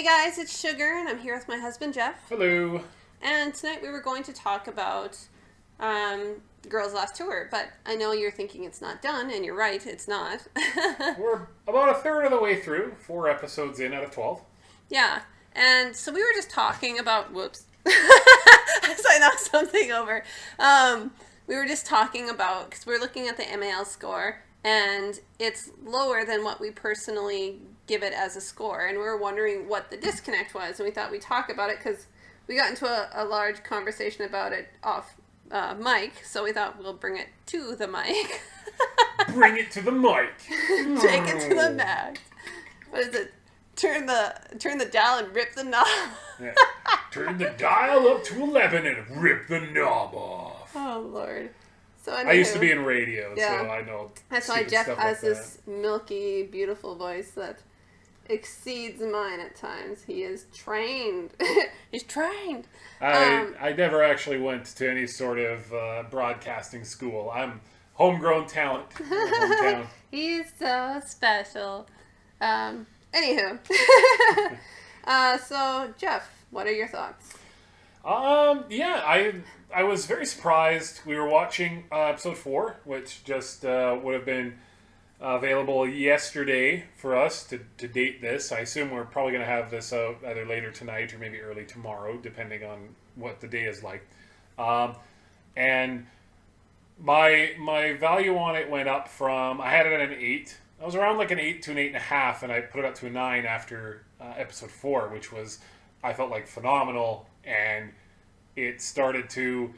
Hey guys, it's Sugar, and I'm here with my husband Jeff. Hello. And tonight we were going to talk about Girls Last Tour, but I know you're thinking it's not done, and you're right, it's not. We're about a third of the way through, 4 episodes in out of 12. Yeah, and so we were just talking about. Whoops. I knocked something over. We were just talking about, because we're looking at the MAL score, and it's lower than what we personally give it as a score, and we were wondering what the disconnect was, and we thought we'd talk about it because we got into a large conversation about it off mic, so we thought we'll bring it to the mic. Bring it to the mic. Take it to the max. What is it? Turn the dial and rip the knob. Yeah. Turn the dial up to 11 and rip the knob off. Oh Lord. So I used to be in radio, so I know. That's why Jeff has this milky, beautiful voice that exceeds mine at times. He is trained. He's trained. I never actually went to any sort of broadcasting school. I'm homegrown talent. Hometown. He's so special. Anywho. So Jeff, what are your thoughts? I was very surprised. We were watching episode 4, which just would have been available yesterday for us to date this. I assume we're probably going to have this out either later tonight or maybe early tomorrow, depending on what the day is like. And my value on it went up from, I had it at an 8. I was around like an 8 to an 8.5, and I put it up to a 9 after episode 4, which was, I felt like, phenomenal. And it started to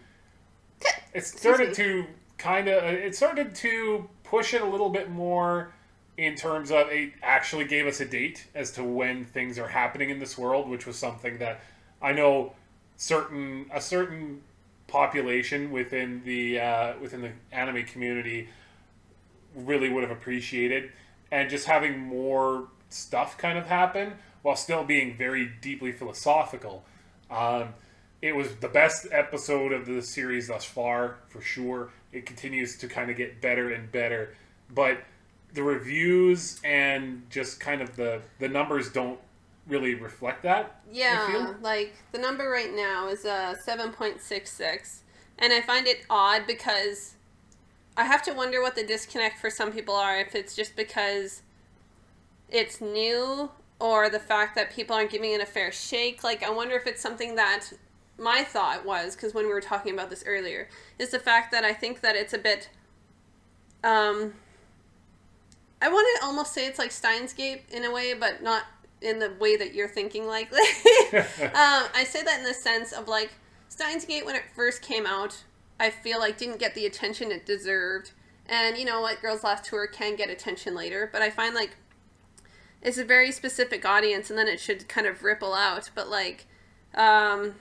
push it a little bit more in terms of it actually gave us a date as to when things are happening in this world, which was something that I know a certain population within the anime community really would have appreciated, and just having more stuff kind of happen while still being very deeply philosophical. It was the best episode of the series thus far, for sure. It continues to kind of get better and better. But the reviews and just kind of the numbers don't really reflect that. Yeah, like the number right now is 7.66. And I find it odd because I have to wonder what the disconnect for some people are. If it's just because it's new or the fact that people aren't giving it a fair shake. Like, I wonder if it's something that my thought was, because when we were talking about this earlier, is the fact that I think that it's a bit, I want to almost say it's like Steins Gate in a way, but not in the way that you're thinking likely. I say that in the sense of, like, Steins Gate, when it first came out, I feel like didn't get the attention it deserved. And you know what, Girls Last Tour can get attention later, but I find, like, it's a very specific audience, and then it should kind of ripple out. But, like, I'm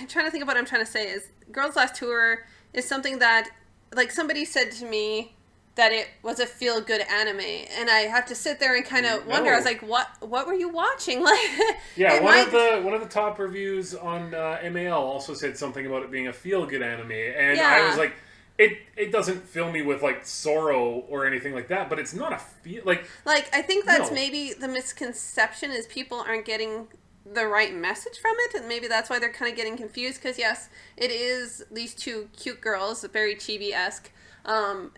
trying to think of what I'm trying to say is Girls Last Tour is something that, like, somebody said to me that it was a feel-good anime, and I have to sit there and kind of wonder. I was like, what were you watching? Like, yeah, one of the top reviews on MAL also said something about it being a feel-good anime, and I was like, it doesn't fill me with, like, sorrow or anything like that, but it's not a feel like I think that's maybe the misconception is people aren't getting the right message from it, and maybe that's why they're kind of getting confused, because yes, it is these two cute girls, very chibi-esque.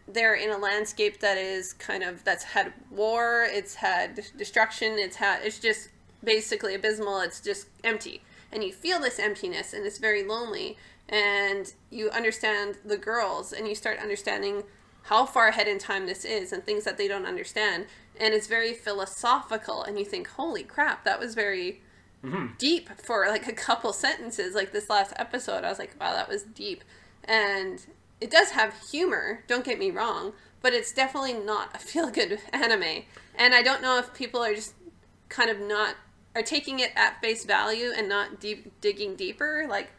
They're in a landscape that is that's had war, it's had destruction, it's just basically abysmal, it's just empty, and you feel this emptiness, and it's very lonely, and you understand the girls, and you start understanding how far ahead in time this is, and things that they don't understand, and it's very philosophical, and you think, holy crap, that was very deep for, like, a couple sentences. Like, this last episode, I was like, wow, that was deep. And it does have humor, don't get me wrong, but it's definitely not a feel-good anime. And I don't know if people are just kind of are taking it at face value and not digging deeper. Like,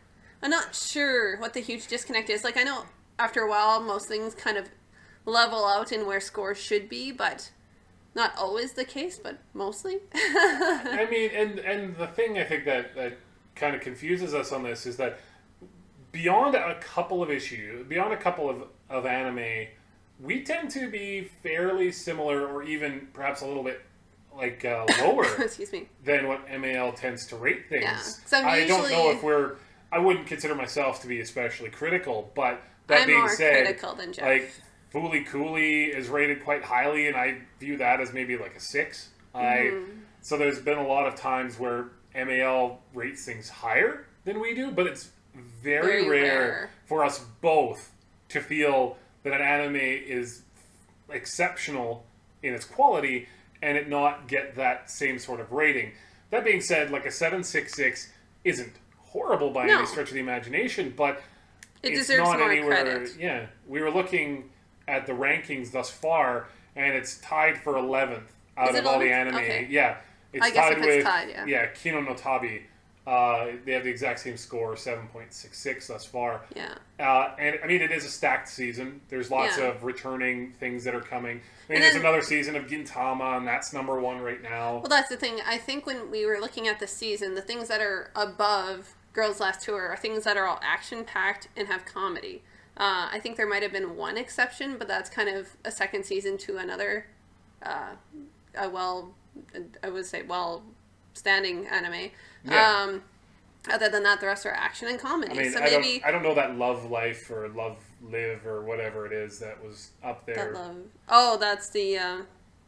I'm not sure what the huge disconnect is. Like, I know after a while most things kind of level out in where scores should be, but not always the case, but mostly. I mean, and the thing I think that kind of confuses us on this is that beyond a couple of anime, we tend to be fairly similar, or even perhaps a little bit lower Excuse me. than what MAL tends to rate things. Yeah. So I don't know usually- if I wouldn't consider myself to be especially critical, but that I'm being more said, critical than Jeff. like Fooly Cooley is rated quite highly, and I view that as maybe like a 6. So there's been a lot of times where MAL rates things higher than we do, but it's very, Very rare rare. for us both to feel that an anime is exceptional in its quality and it not get that same sort of rating. That being said, like a 7.66 isn't horrible by No. any stretch of the imagination, but It it's deserves not more anywhere. credit. Yeah, we were looking at the rankings thus far, and it's tied for 11th out Is it of all the 11th? anime. Okay. Yeah, it's I guess tied if it's with tied, yeah. Kino no Tabi. They have the exact same score, 7.66 thus far. Yeah. And I mean, it is a stacked season. There's lots Yeah. of returning things that are coming. I mean, And there's then- another season of Gintama, and that's number 1 right now. Well, that's the thing. I think when we were looking at the season, the things that are above Girls Last Tour are things that are all action-packed and have comedy. I think there might have been one exception, but that's kind of a second season to another, I would say, well-standing anime. Yeah. Other than that, the rest are action and comedy. I mean, so I maybe don't know that Love Life or Love Live or whatever it is that was up there. that love. Oh, that's the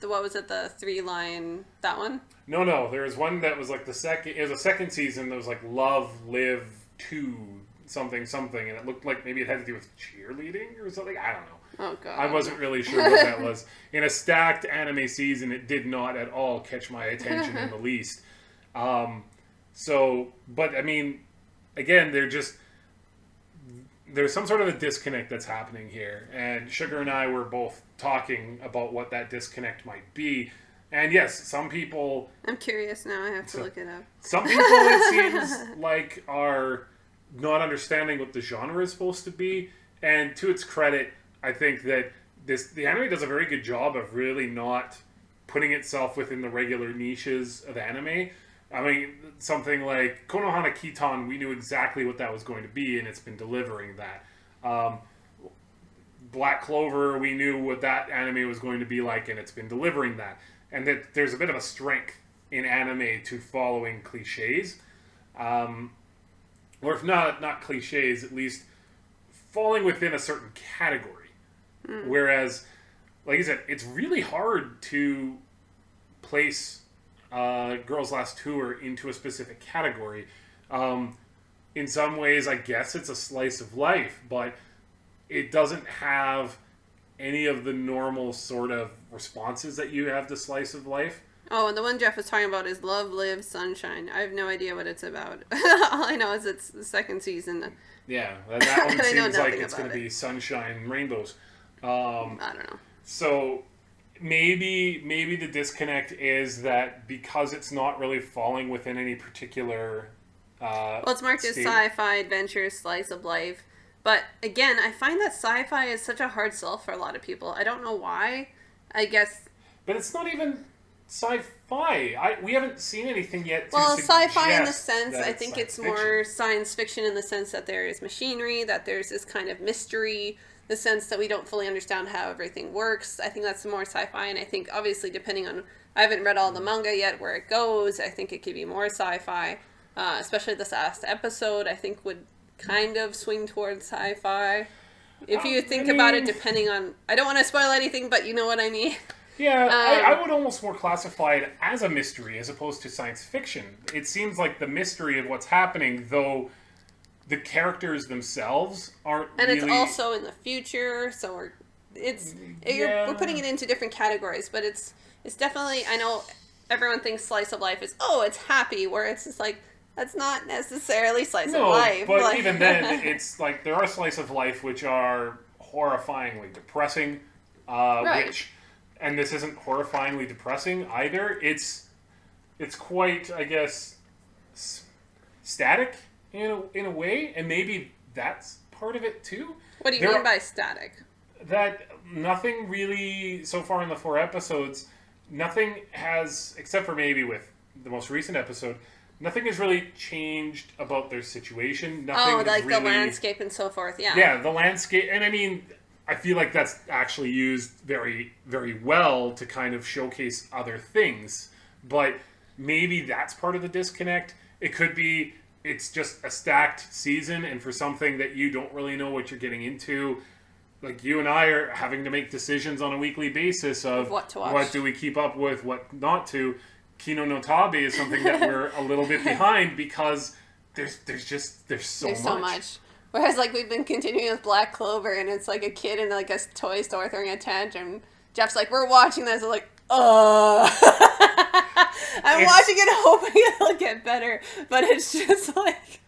what was it? The 3-line, that one. No, there was one that was like the second. It was a second season that was like Love Live 2 something, and it looked like maybe it had to do with cheerleading or something. I don't know. Oh god. I wasn't really sure what that was. In a stacked anime season, it did not at all catch my attention in the least. But I mean, again, there's some sort of a disconnect that's happening here. And Sugar and I were both talking about what that disconnect might be. And yes, some people, I'm curious now. I have to look it up. some people it seems like are not understanding what the genre is supposed to be. And to its credit, I think that the anime does a very good job of really not putting itself within the regular niches of anime. I mean, something like Konohana Kitan, we knew exactly what that was going to be, and it's been delivering that. Black Clover, we knew what that anime was going to be like, and it's been delivering that. And that there's a bit of a strength in anime to following cliches. Or if not cliches, at least falling within a certain category. Whereas, like I said, it's really hard to place Girls Last Tour into a specific category. In some ways, I guess it's a slice of life, but it doesn't have any of the normal sort of responses that you have to slice of life. Oh, and the one Jeff was talking about is Love, Live, Sunshine. I have no idea what it's about. All I know is it's the second season. Yeah, that one I know seems like nothing it's going about to be sunshine and rainbows. I don't know. So maybe the disconnect is that because it's not really falling within any particular. Well, it's marked as state- sci-fi, adventure, slice of life. But again, I find that sci-fi is such a hard sell for a lot of people. I don't know why. I guess. But it's not even sci-fi. We haven't seen anything yet. Well, to sci-fi in the suggest sense, that I think science it's fiction. more science fiction in the sense that there is machinery, that there's this kind of mystery, the sense that we don't fully understand how everything works. I think that's more sci-fi, and I think obviously depending on, I haven't read all the manga yet where it goes, I think it could be more sci-fi, especially this last episode I think would kind of swing towards sci-fi. If you think about it, mean- depending on, I don't want to spoil anything, but you know what I mean. Yeah, I would almost more classify it as a mystery as opposed to science fiction. It seems like the mystery of what's happening, though the characters themselves aren't And really... it's also in the future, so we're putting it into different categories, but it's definitely, I know everyone thinks slice of life is, oh, it's happy, where it's just like, that's not necessarily slice of life. but like, even then, it's like there are slice of life which are horrifyingly depressing, Right. and this isn't horrifyingly depressing either. It's quite, I guess, static in a way, and maybe that's part of it too. What do you There mean are- by static? That nothing really, so far in the 4 episodes, nothing has, except for maybe with the most recent episode, nothing has really changed about their situation. Nothing Oh, has like the really, landscape and so forth, yeah. Yeah, the landscape, and I mean, I feel like that's actually used very, very well to kind of showcase other things. but maybe that's part of the disconnect. It could be it's just a stacked season, and for something that you don't really know what you're getting into, like you and I are having to make decisions on a weekly basis of what to watch. What do we keep up with, what not to. Kino no Tabi is something that we're a little bit behind because there's so much. Whereas like we've been continuing with Black Clover, and it's like a kid in like a toy store throwing a tantrum. Jeff's like, we're watching this. I'm like, I'm watching it hoping it'll get better, but it's just like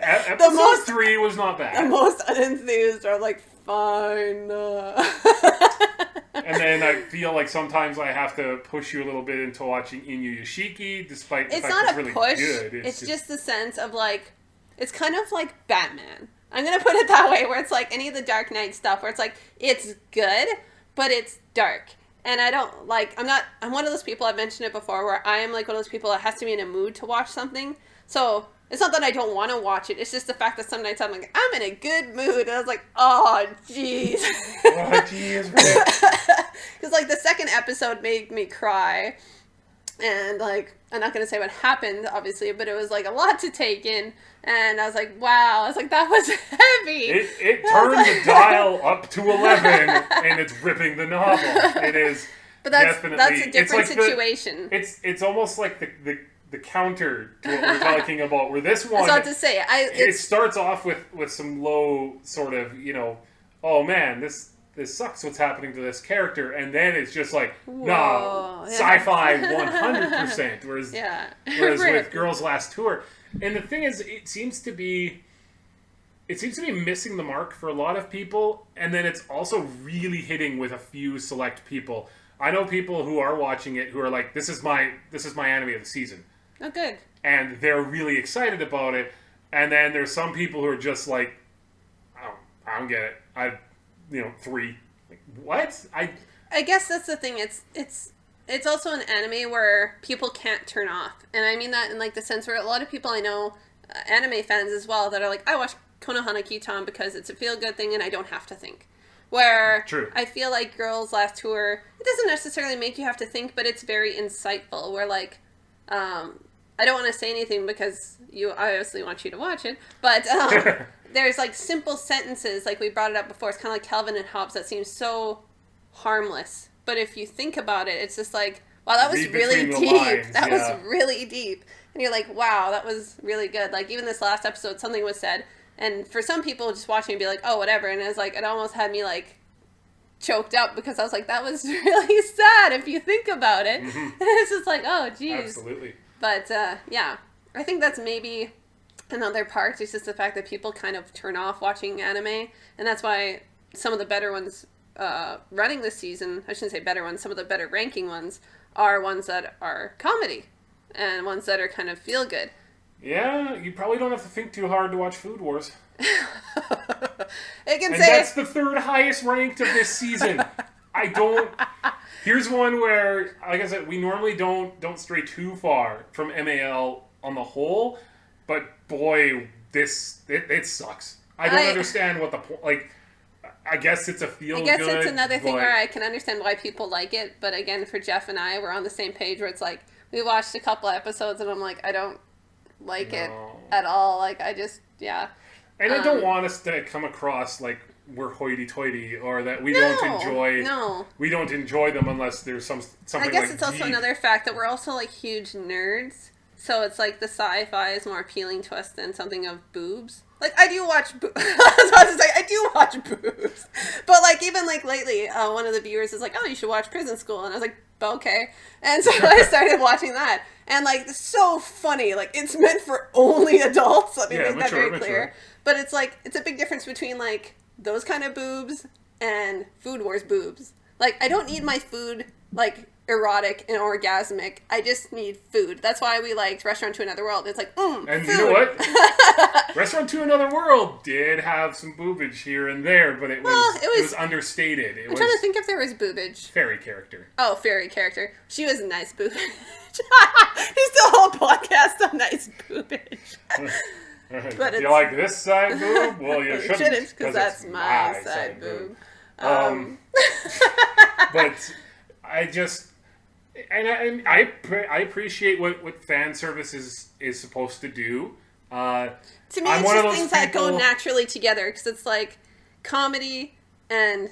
episode 3 was not bad. The most unenthused are like, fine. And then I feel like sometimes I have to push you a little bit into watching Inuyashiki, despite the it's fact not it's a really push. good. It's just the sense of like, it's kind of like Batman. I'm gonna put it that way, where it's like any of the Dark Knight stuff, where it's like it's good, but it's dark. And I don't like, I'm one of those people, I've mentioned it before, where I am like one of those people that has to be in a mood to watch something. So it's not that I don't want to watch it, it's just the fact that some nights I'm like, I'm in a good mood. And I was like, oh, jeez. Oh, jeez. Because like the second episode made me cry. And like, I'm not going to say what happened, obviously, but it was like a lot to take in. And I was like, wow. I was like, that was heavy. It turned the dial up to 11, and it's ripping the novel. It is. But that's definitely, a different it's like situation. It's almost like the counter to what we're talking about, where this one, I was about to say, it starts off with some low sort of, oh man, this sucks what's happening to this character, and then it's just like, nah, sci-fi 100%, whereas with Girls Last Tour. And the thing is, it seems to be missing the mark for a lot of people, and then it's also really hitting with a few select people. I know people who are watching it who are like, this is my anime of the season. Oh, good. And they're really excited about it. And then there's some people who are just like, I don't get it. 3. Like, what? I guess that's the thing. It's also an anime where people can't turn off. And I mean that in like the sense where a lot of people I know, anime fans as well, that are like, I watch Konohana Kitan because it's a feel-good thing and I don't have to think. Where True. I feel like Girls Last Tour, it doesn't necessarily make you have to think, but it's very insightful. Where like, I don't want to say anything because I obviously want you to watch it, but there's like simple sentences, like we brought it up before, it's kind of like Calvin and Hobbes, that seems so harmless. But if you think about it, it's just like, wow, that was really deep. That was really deep. And you're like, wow, that was really good. Like even this last episode, something was said, and for some people just watching be like, oh, whatever. And it was like, it almost had me like choked up because I was like, that was really sad if you think about it. Mm-hmm. And it's just like, oh, geez. Absolutely. But yeah, I think that's maybe another part. It's just the fact that people kind of turn off watching anime, and that's why some of the better ones running this season, I shouldn't say better ones, some of the better ranking ones are ones that are comedy and ones that are kind of feel good. Yeah, you probably don't have to think too hard to watch Food Wars. And that's the third highest ranked of this season. Here's one where, like I said, we normally don't stray too far from MAL on the whole, but boy, it sucks. I don't understand what the point. Like, I guess it's a feel good. I guess it's another thing where I can understand why people like it, but again, for Jeff and I, we're on the same page where it's like we watched a couple episodes and I'm like, I don't like it at all. Like, I just And I don't want us to come across like we're hoity-toity or that we don't enjoy them unless there's something. I guess it's also another fact that we're also like huge nerds, so it's like the sci-fi is more appealing to us than something of boobs. Like I do watch I was about to say I do watch boobs, but like even like lately, one of the viewers is like, oh, you should watch Prison School, and I was like, okay, and so I started watching that, and like it's so funny. Like it's meant for only adults. Let me make that very clear. But it's like it's a big difference between like those kind of boobs and Food Wars boobs. Like, I don't need my food, like, erotic and orgasmic. I just need food. That's why we liked Restaurant to Another World. It's like, and food. You know what? Restaurant to Another World did have some boobage here and there, but it was understated. I'm trying to think if there was boobage. Fairy character. Oh, fairy character. She was a nice boobage. There's the whole podcast on nice boobage. But you like this side boob? Well, you shouldn't, because that's my side boob. But I appreciate what fan service is supposed to do. To me, I'm it's one of just those things that go people- naturally together because it's like comedy and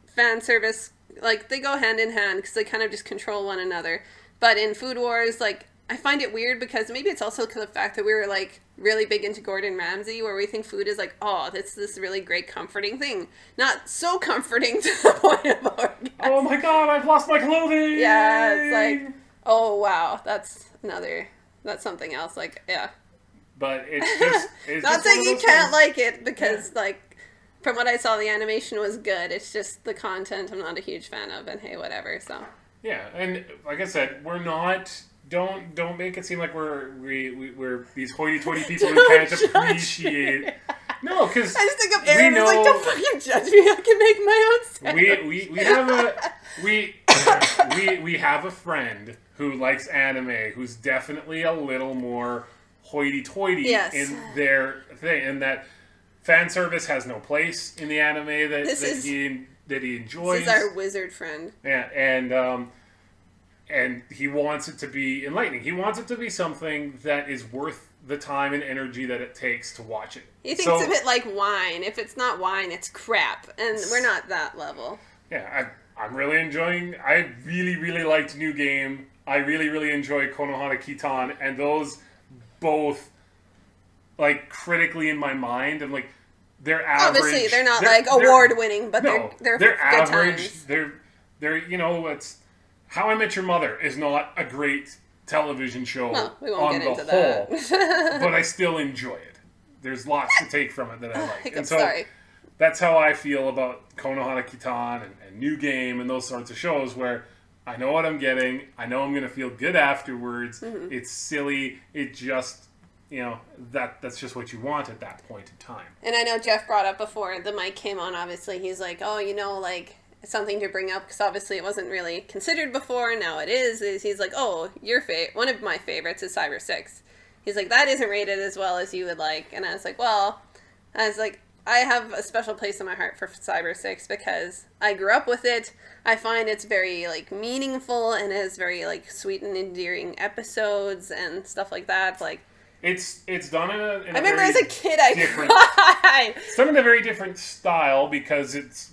fan service, like they go hand in hand because they kind of just control one another. But in Food Wars, like I find it weird because maybe it's also because of the fact that we were like really big into Gordon Ramsay, where we think food is like, oh, it's this really great comforting thing, not so comforting to the point of orgasm. Oh my god, I've lost my clothing! Yeah, it's like, oh wow, that's something else. Like, yeah. But it's Not just saying one of you those can't things. like it because, like, from what I saw, the animation was good. It's just the content I'm not a huge fan of, and hey, whatever. So Yeah, and like I said, we're not. Don't make it seem like we're these hoity-toity people who Don't can't judge appreciate. me. No, because I just think of Aaron as like, know- don't fucking judge me. I can make my own sandwich. we have a friend who likes anime who's definitely a little more hoity-toity Yes. in their thing, and that fan service has no place in the anime that he enjoys. This is our wizard friend. Yeah, and he wants it to be enlightening. He wants it to be something that is worth the time and energy that it takes to watch it. He thinks of it like wine. If it's not wine, it's crap, and we're not that level. Yeah, I'm really enjoying. I really, really liked New Game. I really, really enjoy Konohana Kitan, and those both, like, critically in my mind. I'm like, they're average. Obviously, they're not like award winning, but No, they're they're good average. times. They're it's How I Met Your Mother is not a great television show Well, we won't on get the into whole, that. but I still enjoy it. There's lots to take from it that I like, and so Sorry. that's how I feel about Konohana Kitan and New Game and those sorts of shows where I know what I'm getting. I know I'm going to feel good afterwards. Mm-hmm. It's silly. It just, that's just what you want at that point in time. And I know Jeff brought up before the mic came on, obviously. He's like, oh, like, it's something to bring up because obviously it wasn't really considered before. Now it is. He's like, oh, one of my favorites is Cyber 6. He's like, that isn't rated as well as you would like. And I was like, I have a special place in my heart for Cyber 6 because I grew up with it. I find it's very, like, meaningful and has very, like, sweet and endearing episodes and stuff like that. Like, It's done in a I remember very as a kid I different- cried. It's done in a very different style because it's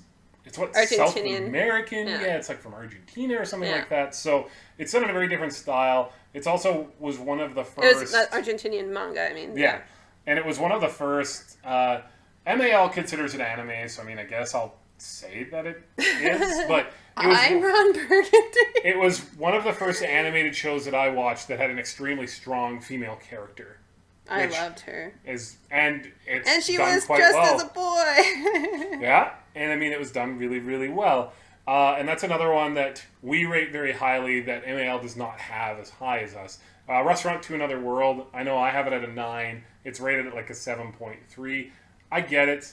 what South Argentinian. American. Yeah. Yeah, it's like from Argentina or something Yeah. like that. So it's done in a very different style. It's also was one of the It first. was that Argentinian manga, I mean. Yeah, and it was one of the first. MAL considers it anime, so I mean, I guess I'll say that it is. But I'm Ron Burgundy. it was one of the first animated shows that I watched that had an extremely strong female character. I which loved her. And it's And she done was quite dressed well. as a boy. Yeah, and I mean, it was done really, really well. And that's another one that we rate very highly that MAL does not have as high as us. Restaurant to Another World, I know I have it at a 9. It's rated at like a 7.3. I get it.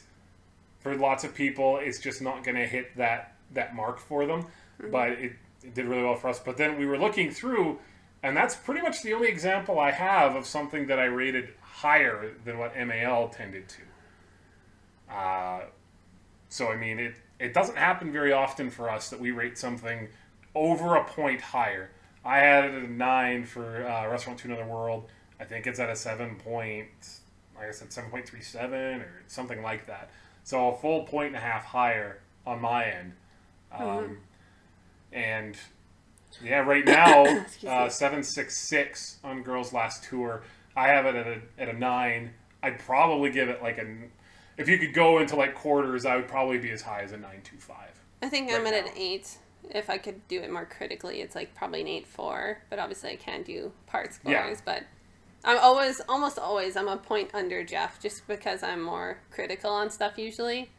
For lots of people, it's just not going to hit that mark for them. Mm-hmm. But it did really well for us. But then we were looking through, and that's pretty much the only example I have of something that I rated higher than what MAL tended to. So, I mean, it doesn't happen very often for us that we rate something over a point higher. I had it at a 9 for Restaurant to Another World. I think it's at a 7.37 or something like that. So a full 1.5 higher on my end. And yeah, right now, Excuse me. 766 on Girls Last Tour. I have it at a 9. I'd probably give it like if you could go into like quarters, I would probably be as high as a 9.25. I think Right I'm at now. an 8. If I could do it more critically, it's like probably an 8.4. But obviously I can't do part scores. Yeah. But I'm almost always, I'm a point under Jeff just because I'm more critical on stuff usually.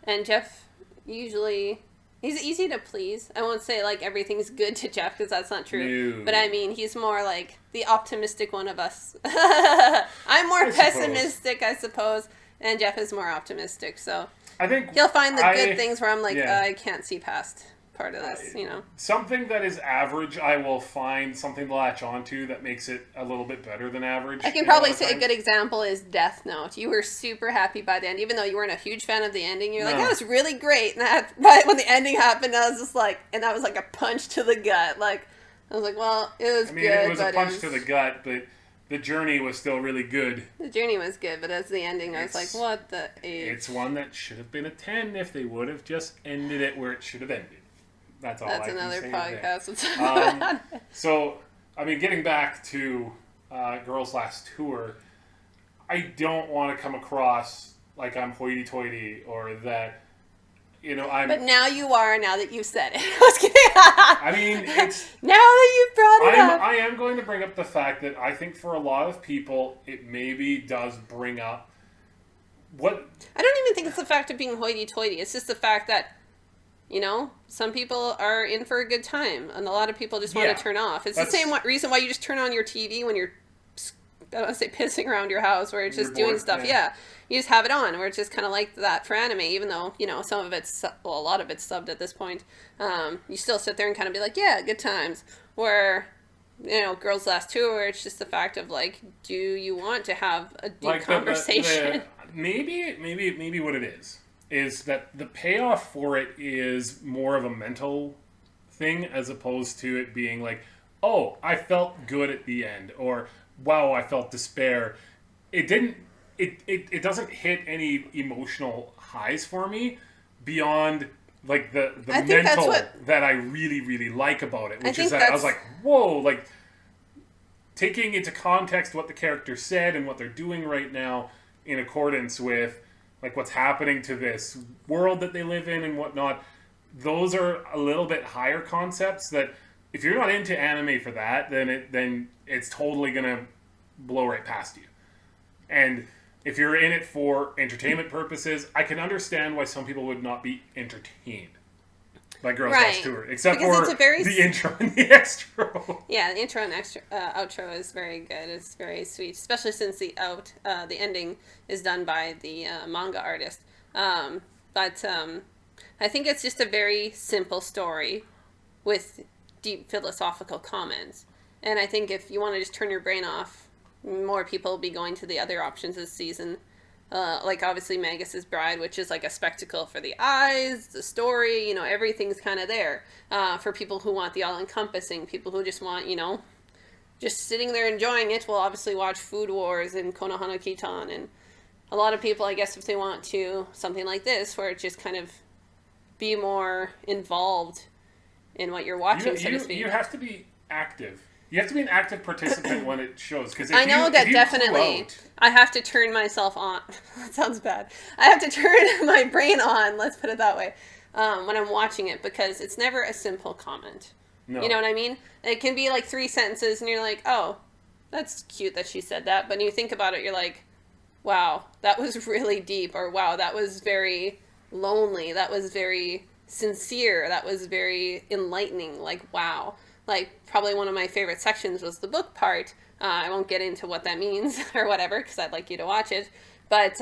And Jeff usually, he's easy to please. I won't say like everything's good to Jeff because that's not true. No. But I mean, he's more like the optimistic one of us. I'm more I suppose. pessimistic, I suppose. And Jeff is more optimistic. So I think he'll find the I- good things where I'm like, yeah. I can't see past part of this, something that is average, I will find something to latch onto that makes it a little bit better than average. I can a probably lot of say a times. good example is Death Note. You were super happy by the end, even though you weren't a huge fan of the ending. You're like, No. that was really great. And but when the ending happened, I was just like, and that was like a punch to the gut. Like, I was like, well, it was I mean, good, it was but a punch to the gut, but the journey was still really good. the journey was good, but as the ending, I was like, It's- what the H? It's one that should have been a 10 if they would have just ended it where it should have ended. That's all That's I another can say. podcast. So, I mean, getting back to Girls Last Tour, I don't want to come across like I'm hoity-toity or that, I'm... But now you are, now that you've said it. I was kidding. I mean, it's... Now that you've brought it up. I am going to bring up the fact that I think for a lot of people, it maybe does bring up what... I don't even think it's the fact of being hoity-toity. It's just the fact that, some people are in for a good time, and a lot of people just want Yeah, to turn off. It's the that's- same reason why you just turn on your TV when you're, I don't want to say pissing around your house, where it's You're just doing bored, stuff. yeah. Yeah, you just have it on, where it's just kind of like that for anime, even though, some of it's, well, a lot of it's subbed at this point. You still sit there and kind of be like, yeah, good times. Where, Girls Last Tour, it's just the fact of, like, do you want to have a deep conversation? Maybe what it is that the payoff for it is more of a mental thing as opposed to it being like, oh, I felt good at the end, or wow, I felt despair. It didn't. It doesn't hit any emotional highs for me beyond like the I think that's mental what- that I really really like about it, which think is that I was that's- like, whoa, like taking into context what the character said and what they're doing right now in accordance with like what's happening to this world that they live in and whatnot. Those are a little bit higher concepts that if you're not into anime for that, then it's totally gonna blow right past you. And if you're in it for entertainment purposes, I can understand why some people would not be entertained by Girls Right. Last Tour, except Because for it's a very the intro and the extra. Yeah, the intro and outro is very good. It's very sweet, especially since the ending is done by the manga artist. But I think it's just a very simple story with deep philosophical comments. And I think if you want to just turn your brain off, more people will be going to the other options this season. Like obviously Magus's Bride, which is like a spectacle for the eyes, the story, everything's kind of there. For people who want the all-encompassing, people who just want, just sitting there enjoying it, will obviously watch Food Wars and Konohana Kitan. And a lot of people, I guess, if they want to, something like this, where it just kind of be more involved in what you're watching, so to speak. You have to be active. You have to be an active participant when it shows. Because I know that definitely. I have to turn myself on. That sounds bad. I have to turn my brain on, let's put it that way, when I'm watching it, because it's never a simple comment. No. You know what I mean? It can be like 3 sentences, and you're like, oh, that's cute that she said that. But when you think about it, you're like, wow, that was really deep. Or wow, that was very lonely. That was very sincere. That was very enlightening. Like, wow. Like, probably one of my favorite sections was the book part. I won't get into what that means or whatever, because I'd like you to watch it. But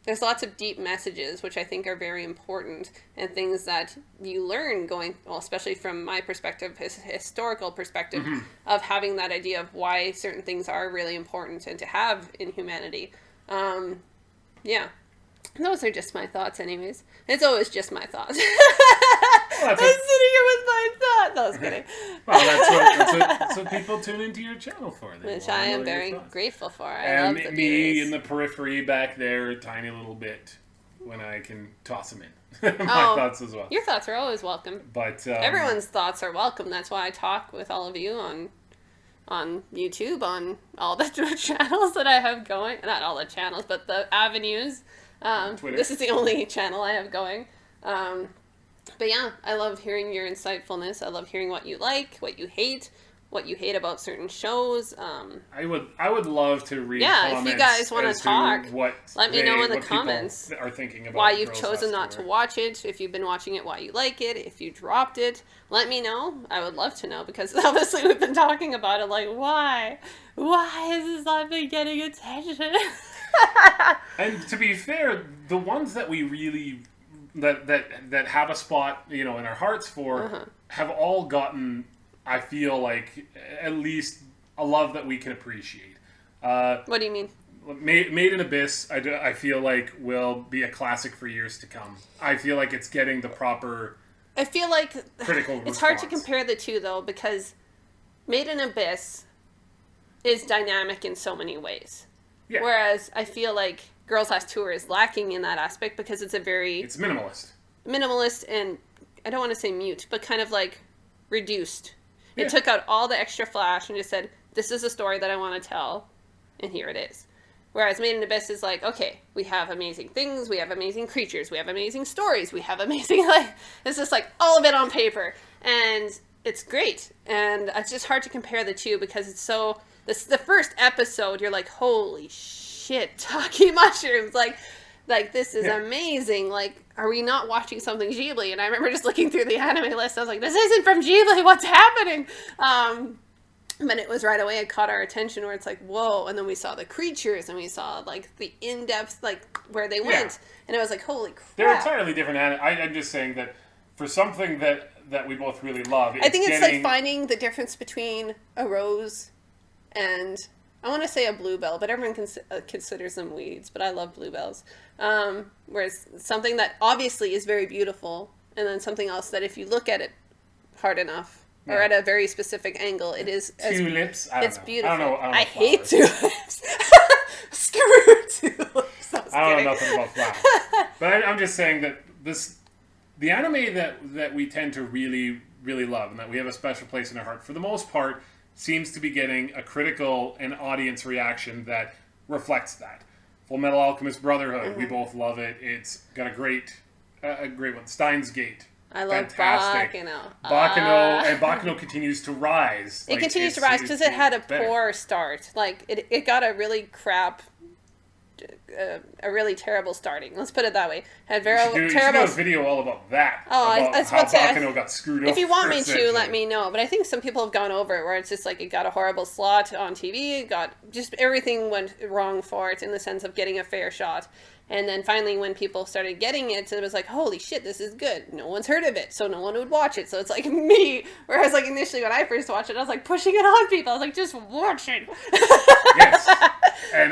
there's lots of deep messages, which I think are very important, and things that you learn going, well, especially from my perspective, historical perspective, of having that idea of why certain things are really important and to have in humanity. Yeah. Those are just my thoughts, anyways. It's always just my thoughts. I'm sitting here with my thoughts. No, I was kidding. Well, that's what people tune into your channel for. They Which wanna I am know your very thoughts. grateful for. I And love the me viewers. in the periphery back there, a tiny little bit, when I can toss them in. My Oh, thoughts as well. Your thoughts are always welcome. But Everyone's thoughts are welcome. That's why I talk with all of you on YouTube, on all the channels that I have going. Not all the channels, but the avenues. Twitter. This is the only channel I have going. But yeah, I love hearing your insightfulness. I love hearing what you like, what you hate about certain shows. I would love to read. Yeah, if comments you guys wanna as to talk, what let me know in the what people comments are thinking about why you've Girls chosen Last not to Tour. watch it, if you've been watching it, why you like it, if you dropped it, let me know. I would love to know, because obviously we've been talking about it, like, why is this not been getting attention? And to be fair, the ones that we really that have a spot, in our hearts for, have all gotten, I feel like, at least a love that we can appreciate. What do you mean? Made in Abyss, I feel like will be a classic for years to come. I feel like it's getting the proper I feel like critical it's hard to response. compare the two, though, because Made in Abyss is dynamic in so many ways. Yeah. Whereas I feel like Girls Last Tour is lacking in that aspect because it's It's minimalist. minimalist and I don't want to say mute, but kind of like reduced. Yeah. It took out all the extra flash and just said, this is a story that I want to tell, and here it is. Whereas Made in Abyss is like, okay, we have amazing things, we have amazing creatures, we have amazing stories, we have amazing, like, it's just like all of it on paper. And it's great. And it's just hard to compare the two because it's so, the first episode, you're like, holy shit, Taki Mushrooms, like this is amazing. Like, are we not watching something Ghibli? And I remember just looking through the anime list, I was like, this isn't from Ghibli, what's happening? But it was right away, it caught our attention where it's like, whoa. And then we saw the creatures and we saw like the in-depth, like where they went. And it was like, holy crap. They're entirely different. I'm just saying that for something that we both really love, I think it's like finding the difference between a rose and, I want to say a bluebell, but everyone considers them weeds, but I love bluebells. Whereas something that obviously is very beautiful, and then something else that if you look at it hard enough, or at a very specific angle, it is tulips. It's beautiful. I don't know I hate tulips. Screw tulips. I don't know nothing about flowers. But I'm just saying that the anime that we tend to really, really love and that we have a special place in our heart, for the most part, seems to be getting a critical and audience reaction that reflects that. Full Metal Alchemist Brotherhood, we both love it. It's got a great one. Steins Gate. I love fantastic. Baccano. And Baccano continues to rise. It continues to rise because it had a poor start. Like, it got a really a really terrible starting. Let's put it that way. Had terrible. You should do a video all about that. Oh, about how Baccano got screwed up. If you want me to, let me know. But I think some people have gone over it where it's just like it got a horrible slot on TV. It got just everything went wrong for it in the sense of getting a fair shot. And then finally, when people started getting it, it was like, holy shit, this is good. No one's heard of it, so no one would watch it. So it's like me. Whereas, like, initially when I first watched it, I was like pushing it on people. I was like, just watch it. Yes. And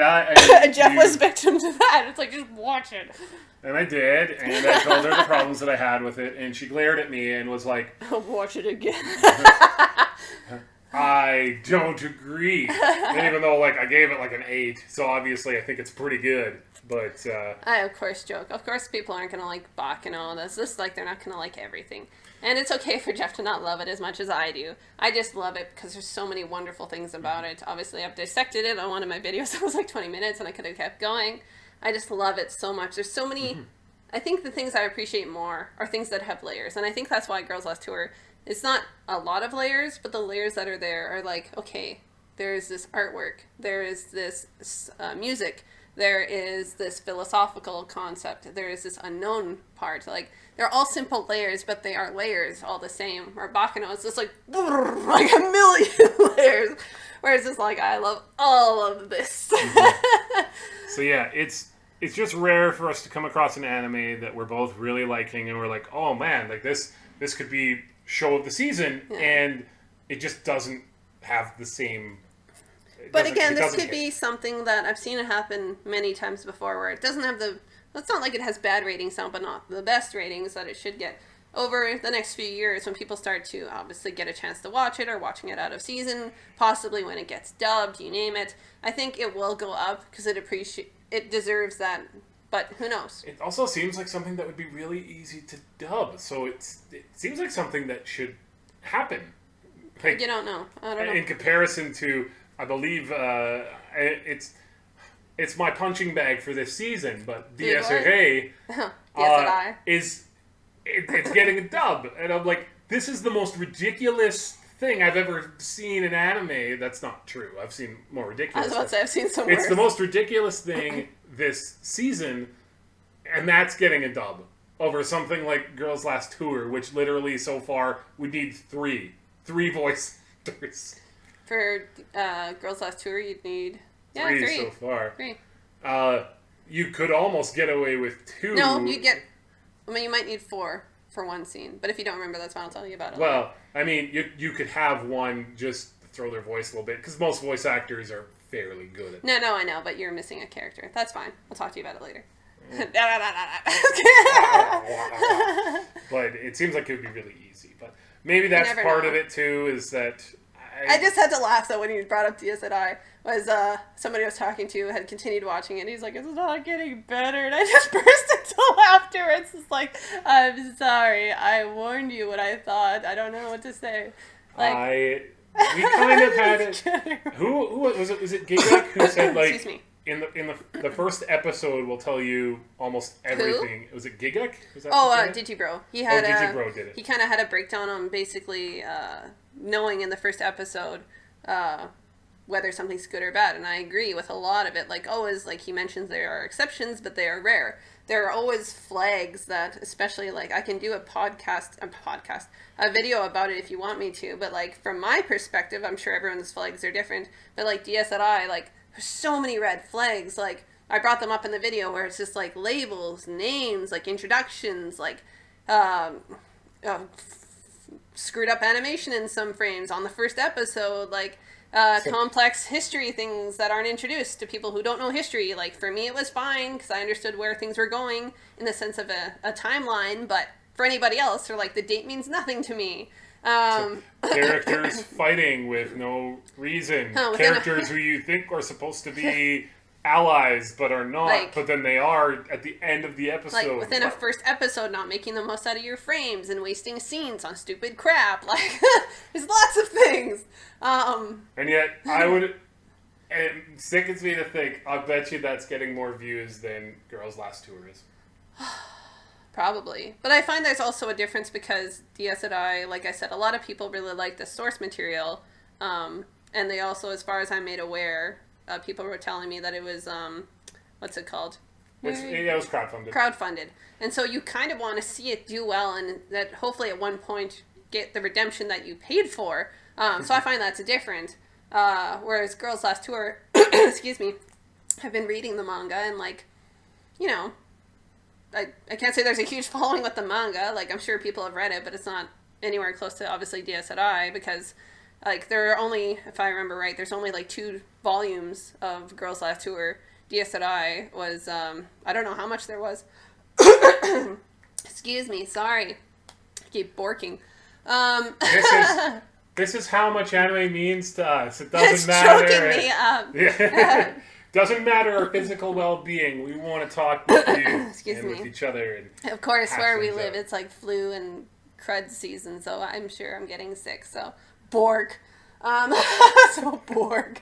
Jeff was victim to that. It's like, just watch it. And I did, and I told her the problems that I had with it, and she glared at me and was like, watch it again. I don't agree. And even though, like, I gave it like an 8, so obviously I think it's pretty good. But I of course joke. Of course people aren't gonna like Baccano. That's just like they're not gonna like everything. And it's okay for Jeff to not love it as much as I do. I just love it because there's so many wonderful things about it. Obviously I've dissected it on one of my videos that was like 20 minutes and I could have kept going. I just love it so much. There's so many I think the things I appreciate more are things that have layers. And I think that's why Girls Last Tour, it's not a lot of layers, but the layers that are there are like, okay, there is this artwork, there is this music, there is this philosophical concept, there is this unknown part. Like, they're all simple layers, but they are layers all the same. Or Baccano is just like a million layers. Whereas it's like, I love all of this. So yeah, it's just rare for us to come across an anime that we're both really liking and we're like, oh man, like this could be show of the season, and it just doesn't have the same... But again, this could be something that I've seen it happen many times before where it doesn't have it's not like it has bad ratings now, but not the best ratings that it should get. Over the next few years, when people start to obviously get a chance to watch it or watching it out of season, possibly when it gets dubbed, you name it, I think it will go up because it deserves that. But who knows? It also seems like something that would be really easy to dub, so it seems like something that should happen. Like, you don't know. I don't know. In comparison to, I believe it's my punching bag for this season, but DSRA it's getting a dub, and I'm like, this is the most ridiculous thing I've ever seen in anime. That's not true. I've seen more ridiculous. I was about to say I've seen some worse. It's the most ridiculous thing this season, and that's getting a dub over something like Girls Last Tour, which literally so far would need three voice actors. For Girls Last Tour, you'd need three so far. 3. You could almost get away with 2. No, you might need 4 for one scene. But if you don't remember, that's fine. I'll tell you about it. Well, I mean, you could have one just throw their voice a little bit, because most voice actors are fairly good at No, I know, but you're missing a character. That's fine. I'll talk to you about it later. But it seems like it would be really easy. But maybe that's part of it, too, is that I just had to laugh though when you brought up DSI. Was somebody I was talking to had continued watching it, and he's like, "It's not getting better," and I just burst into laughter. It's just like, "I'm sorry, I warned you what I thought. I don't know what to say." Like, we kind of had it. Who was it? Was it Gigak who said like Excuse me. in the first episode will tell you almost everything? Was it Gigak? Was that Digibro. He had Digibro did it. He kind of had a breakdown on basically knowing in the first episode whether something's good or bad, and I agree with a lot of it. Like always, like he mentions, there are exceptions, but they are rare. There are always flags that, especially like I can do a video about it if you want me to, but like from my perspective, I'm sure everyone's flags are different. But like DSI, like there's so many red flags. Like I brought them up in the video where it's just like labels, names, like introductions, like screwed up animation in some frames on the first episode, like complex history things that aren't introduced to people who don't know history. Like for me it was fine because I understood where things were going in the sense of a timeline, but for anybody else they're like, the date means nothing to me. Characters fighting with no reason, characters who you think are supposed to be allies but are not, like, but then they are at the end of the episode. Like within a first episode, not making the most out of your frames and wasting scenes on stupid crap. Like there's lots of things. And yet it sickens me to think, I bet you that's getting more views than Girls Last Tour is. Probably. But I find there's also a difference because DSI, like I said, a lot of people really like the source material. And they also, as far as I'm made aware, people were telling me that it was, what's it called? It was crowdfunded. Crowdfunded. And so you kind of want to see it do well and that hopefully at one point get the redemption that you paid for. So I find that's different. Whereas Girls Last Tour, excuse me, I've been reading the manga and like, you know, I can't say there's a huge following with the manga. Like I'm sure people have read it, but it's not anywhere close to obviously DSI because like there are only, if I remember right, there's only like 2 volumes of Girls Last Tour. DSI was, I don't know how much there was. Excuse me, sorry. I keep borking. This is how much anime means to us. It doesn't matter. Choking me up. Doesn't matter our physical well-being. We want to talk with you with each other. And of course, where we live, it's like flu and crud season, so I'm sure I'm getting sick. So Borg. So Borg.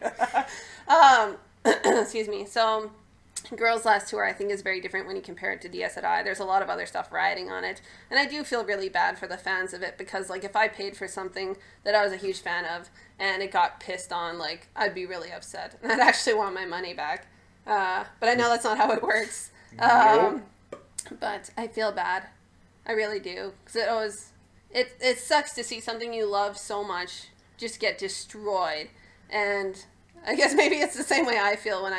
Excuse me. So Girls Last Tour I think is very different when you compare it to DSI. There's a lot of other stuff riding on it. And I do feel really bad for the fans of it because like if I paid for something that I was a huge fan of and it got pissed on, like I'd be really upset. And I'd actually want my money back. But I know that's not how it works. Nope. But I feel bad. I really do. Because it sucks to see something you love so much just get destroyed. And I guess maybe it's the same way I feel when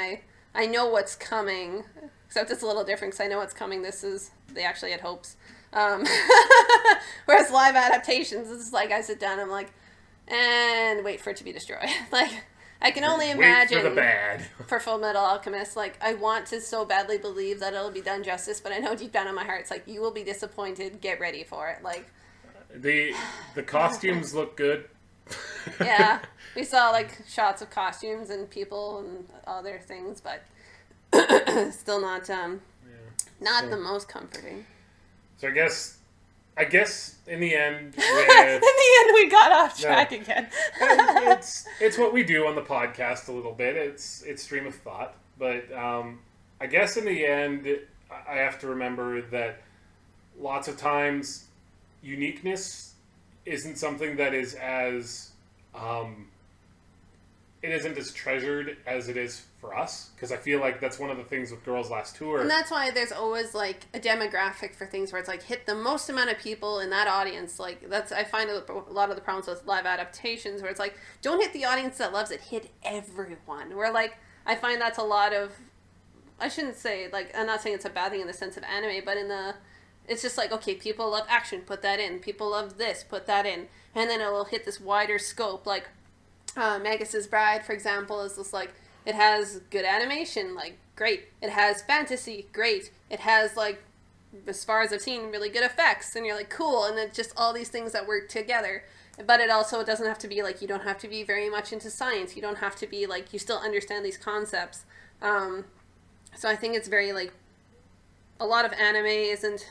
I know what's coming, except it's a little different because I know what's coming. They actually had hopes. Whereas live adaptations, it's like I sit down and I'm like, and wait for it to be destroyed. Like, I can only imagine. Wait for the bad. For Full Metal Alchemist, like, I want to so badly believe that it'll be done justice, but I know deep down in my heart, it's like, you will be disappointed, get ready for it. Like, the costumes look good. Yeah. We saw, like, shots of costumes and people and other things, but still not the most comforting. So I guess in the end, we got off track again. it's what we do on the podcast a little bit. It's stream of thought, but I guess in the end, I have to remember that lots of times uniqueness isn't something that is as it isn't as treasured as it is for us, because I feel like that's one of the things with Girls Last Tour. And that's why there's always like a demographic for things where it's like hit the most amount of people in that audience. Like I find a lot of the problems with live adaptations where it's like, don't hit the audience that loves it, hit everyone. Where like I find that's a lot of, I shouldn't say, like, I'm not saying it's a bad thing in the sense of anime, but it's just like, okay, people love action, put that in. People love this, put that in. And then it will hit this wider scope. Like, Magus's Bride, for example, is just like, it has good animation, like, great. It has fantasy, great. It has, like, as far as I've seen, really good effects. And you're like, cool. And then just all these things that work together. But it also doesn't have to be like, you don't have to be very much into science. You don't have to be like, you still understand these concepts. So I think it's very like, a lot of anime isn't,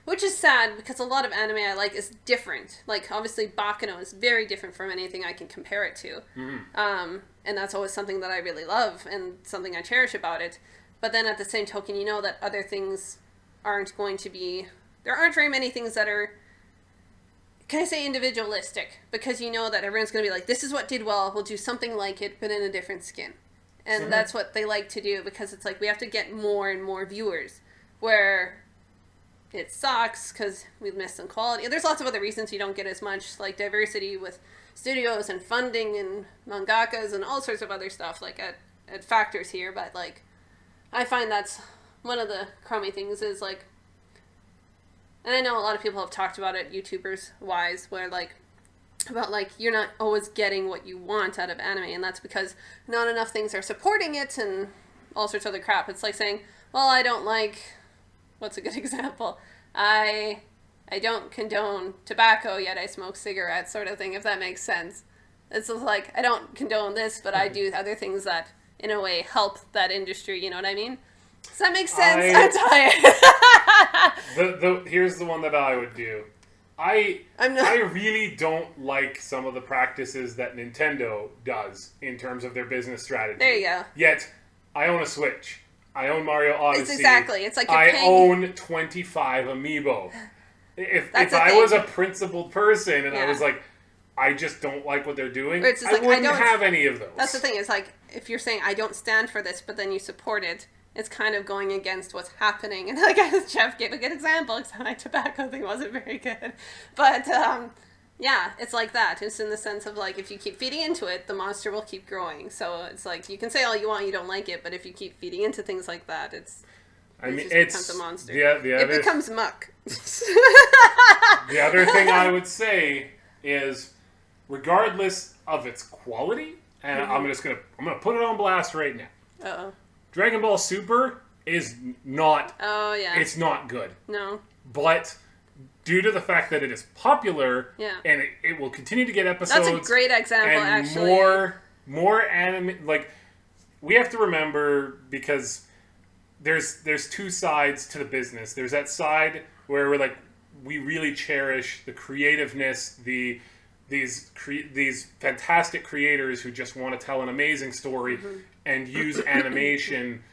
which is sad because a lot of anime I like is different. Like obviously Baccano is very different from anything I can compare it to. And that's always something that I really love and something I cherish about it. But then at the same token, you know that other things aren't going to be, there aren't very many things that are, can I say individualistic? Because you know that everyone's going to be like, this is what did well, we'll do something like it, but in a different skin. And that's what they like to do, because it's like, we have to get more and more viewers, where it sucks because we've missed some quality. There's lots of other reasons you don't get as much, like diversity with studios and funding and mangakas and all sorts of other stuff, like at factors here, but like, I find that's one of the crummy things is like, and I know a lot of people have talked about it, YouTubers wise, where like, about like, you're not always getting what you want out of anime, and that's because not enough things are supporting it and all sorts of other crap. It's like saying, well, I don't like, what's a good example? I don't condone tobacco, yet I smoke cigarettes, sort of thing, if that makes sense. It's just like, I don't condone this, but I do other things that, in a way, help that industry, you know what I mean? Does that make sense? I'm tired. Here's the one that I would do. I really don't like some of the practices that Nintendo does in terms of their business strategy. There you go. Yet, I own a Switch. I own Mario Odyssey. It's exactly. It's like you're I paying... own 25 Amiibo. If I was a principled person and I was like, I just don't like what they're doing, I like, wouldn't have any of those. That's the thing. It's like, if you're saying, I don't stand for this, but then you support it, it's kind of going against what's happening. And like, Jeff gave a good example, because my tobacco thing wasn't very good. But, yeah, it's like that. It's in the sense of like, if you keep feeding into it, the monster will keep growing. So it's like, you can say all you want, you don't like it, but if you keep feeding into things like that, it becomes a monster. It becomes muck. The other thing I would say is, regardless of its quality, and I'm gonna put it on blast right now. Uh-oh. Dragon Ball Super is not. Oh yeah. It's not good. No. But due to the fact that it is popular, and it will continue to get episodes. That's a great example, and actually. More anime. Like, we have to remember, because there's two sides to the business. There's that side where we're like, we really cherish the creativeness, these fantastic creators who just want to tell an amazing story and use animation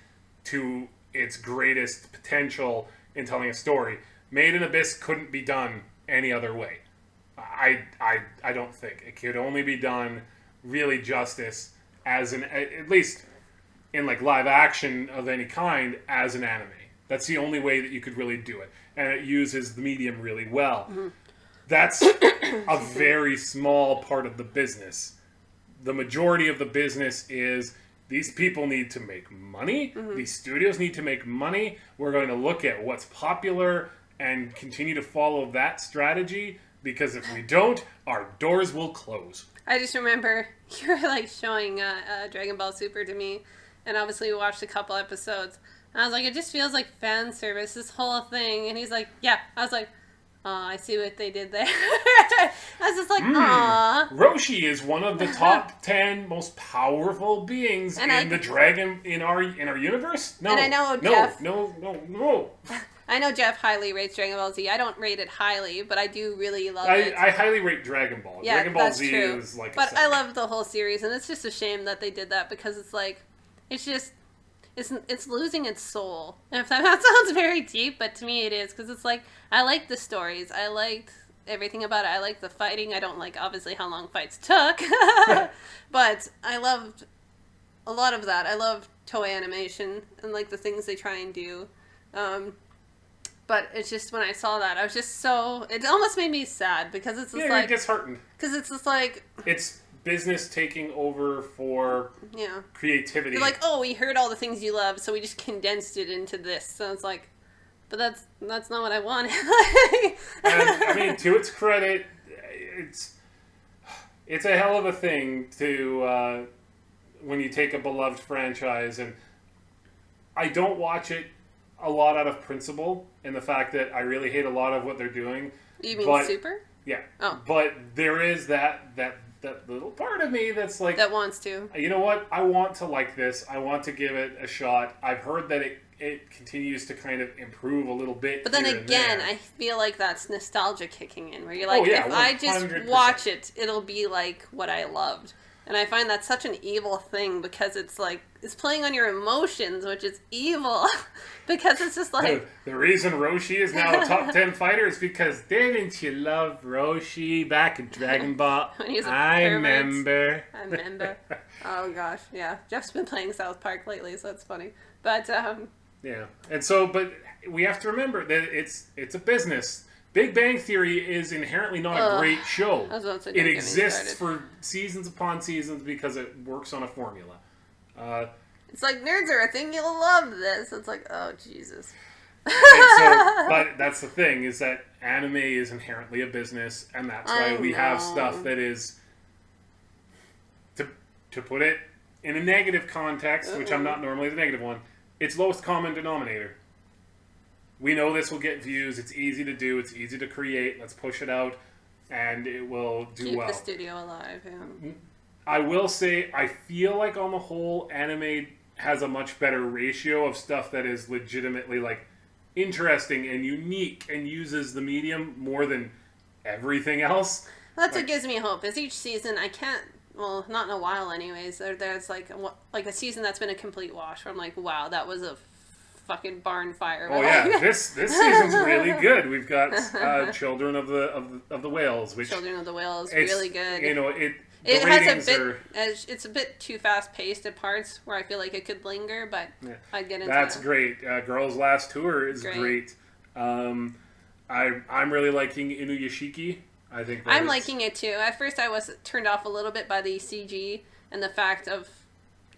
to its greatest potential in telling a story. Made in Abyss couldn't be done any other way. I don't think. It could only be done really justice as at least in like live action of any kind, as an anime. That's the only way that you could really do it. And it uses the medium really well. That's a very small part of the business. The majority of the business is, these people need to make money. These studios need to make money. We're going to look at what's popular and continue to follow that strategy, because if we don't, our doors will close. I just remember you were like showing Dragon Ball Super to me, and obviously we watched a couple episodes. And I was like, it just feels like fan service, this whole thing. And he's like, yeah. I was like, oh, I see what they did there. I was just like, aw. Roshi is one of the top 10 most powerful beings in our universe. No, and I know Jeff. No. I know Jeff highly rates Dragon Ball Z. I don't rate it highly, but I do really love it. I highly rate Dragon Ball. Yeah, Dragon Ball that's Z true. is like. But I love the whole series, and it's just a shame that they did that, because it's like, it's just. It's losing its soul. And if that sounds very deep, but to me it is, because it's like, I like the stories. I liked everything about it. I like the fighting. I don't like, obviously, how long fights took. But I loved a lot of that. I love Toei Animation and like the things they try and do. But it's just, when I saw that, I was just so, it almost made me sad, because it's just like, disheartened. Because it's just like, it's business taking over for creativity. You're like, oh, we heard all the things you love, so we just condensed it into this. So it's like, but that's not what I wanted. And I mean, to its credit, it's a hell of a thing to when you take a beloved franchise, and I don't watch it a lot out of principle, and the fact that I really hate a lot of what they're doing. You mean Super? Yeah. Oh. But there is that little part of me that's like, That wants to. you know what? I want to like this. I want to give it a shot. I've heard that it continues to kind of improve a little bit. But then here and again, there. I feel like that's nostalgia kicking in, where you're like, yeah, if I just 100%. watch it, it'll be like what I loved. And I find that's such an evil thing because it's like, it's playing on your emotions, which is evil. Because it's just like, The reason Roshi is now a top 10 fighter is because didn't you love Roshi back in Dragon Ball? When he was a I pervert. remember. I remember. Oh gosh, yeah. Jeff's been playing South Park lately, so that's funny. But, Yeah, and so, but we have to remember that it's a business. Big Bang Theory is inherently not a great show. I was about to say, It don't get me exists started. for seasons upon seasons because it works on a formula. It's like, nerds are a thing, you'll love this. It's like, oh, Jesus. And so, but that's the thing, is that anime is inherently a business, and that's why I we have know. stuff that is, to put it in a negative context, which I'm not normally the negative one, it's lowest common denominator. We know this will get views, it's easy to do, it's easy to create, let's push it out, and it will do Keep well. the studio alive, yeah. I will say, I feel like on the whole, anime has a much better ratio of stuff that is legitimately like interesting and unique and uses the medium more than everything else. That's what gives me hope, is each season, I can't, well, not in a while anyways, there's like a season that's been a complete wash, where I'm like, wow, that was a fucking barn fire. Oh yeah, this season's really good. We've got Children of the Whales, which Children of the Whales, it's, really good. You know, the It ratings has a are. bit, it's a bit too fast paced at parts where I feel like it could linger, but I'd get into That's it. great. Girls' Last Tour is great. I'm really liking Inuyashiki. I think I'm liking it too. At first, I was turned off a little bit by the CG and the fact of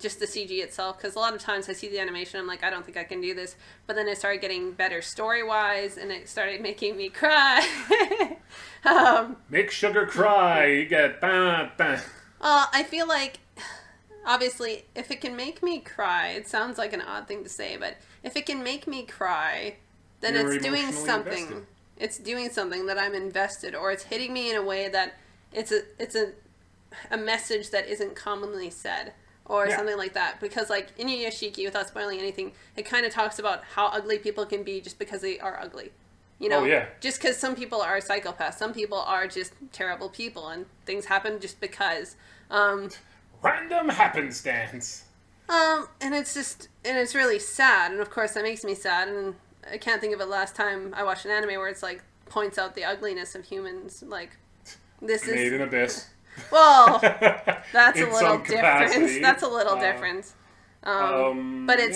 just the CG itself, because a lot of times I see the animation, I'm like, I don't think I can do this. But then it started getting better story wise, and it started making me cry. Make Sugar cry. You get bah, bah. I feel like, obviously, if it can make me cry, it sounds like an odd thing to say, but if it can make me cry, then You're it's doing emotionally something. invested. It's doing something that I'm invested, or it's hitting me in a way that it's a message that isn't commonly said, or Yeah. something like that. Because like Inuyashiki, without spoiling anything, it kind of talks about how ugly people can be just because they are ugly. You know, Oh, yeah. just because some people are psychopaths, some people are just terrible people, and things happen just because. Random happenstance. And it's really sad, and of course that makes me sad, and I can't think of it last time I watched an anime where it's like points out the ugliness of humans, like this Made is in Abyss. well, that's a In little some different. capacity. That's a little different. But yeah.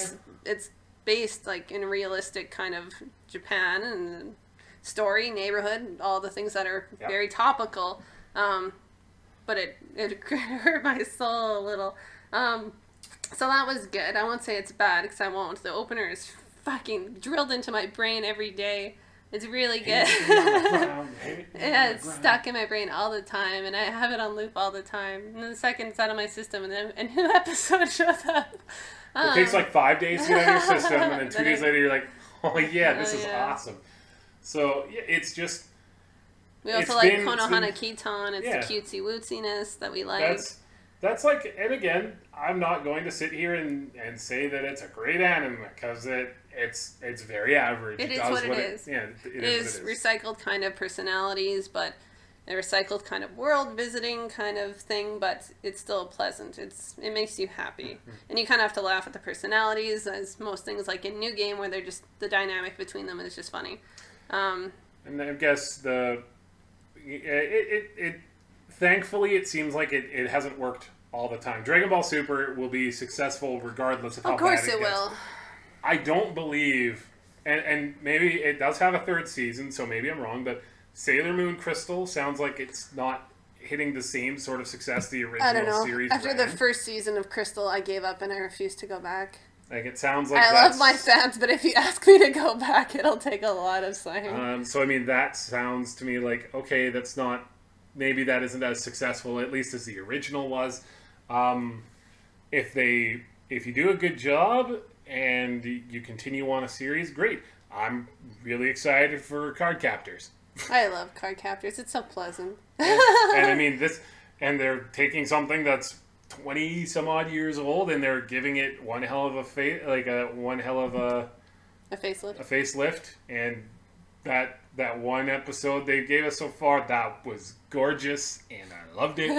it's based like in realistic kind of Japan and story, neighborhood, all the things that are Yep. very topical. But it hurt my soul a little. So that was good. I won't say it's bad because I won't. The opener is fucking drilled into my brain every day. It's really good. Yeah, it's stuck in my brain all the time, and I have it on loop all the time. And then the second it's out of my system, and then a new episode shows up. It takes like 5 days to get out of your system, and then 2 Then days it- later you're like, oh yeah, this is yeah. awesome. So yeah, it's just We also It's like been- it's Konohana been- Kiton. It's yeah. the cutesy wootsiness that we like. that's like, and again, I'm not going to sit here and say that it's a great anime because it's very average. It is does what it is. Yeah, It is what it is. recycled kind of personalities, but a recycled kind of world visiting kind of thing, but it's still pleasant. It makes you happy. And you kind of have to laugh at the personalities, as most things like in New Game, where they're just, the dynamic between them is just funny. And I guess it thankfully it seems like it hasn't worked all the time. Dragon Ball Super will be successful regardless of how Of course bad it gets. will. I don't believe, and maybe it does have a third season, so maybe I'm wrong, but Sailor Moon Crystal sounds like it's not hitting the same sort of success the original I don't know. series After the ran. first season of Crystal, I gave up and I refused to go back. Like it sounds like I that's, love my fans, but if you ask me to go back, it'll take a lot of saying. So I mean that sounds to me like, okay, that's not, maybe that isn't as successful at least as the original was. If you do a good job and you continue on a series, great. I'm really excited for Card Captors. I love card captors. It's so pleasant. And I mean and they're taking something that's 20 some odd years old, and they're giving it one hell of a A facelift. facelift. And that one episode they gave us so far, that was gorgeous, and I loved it.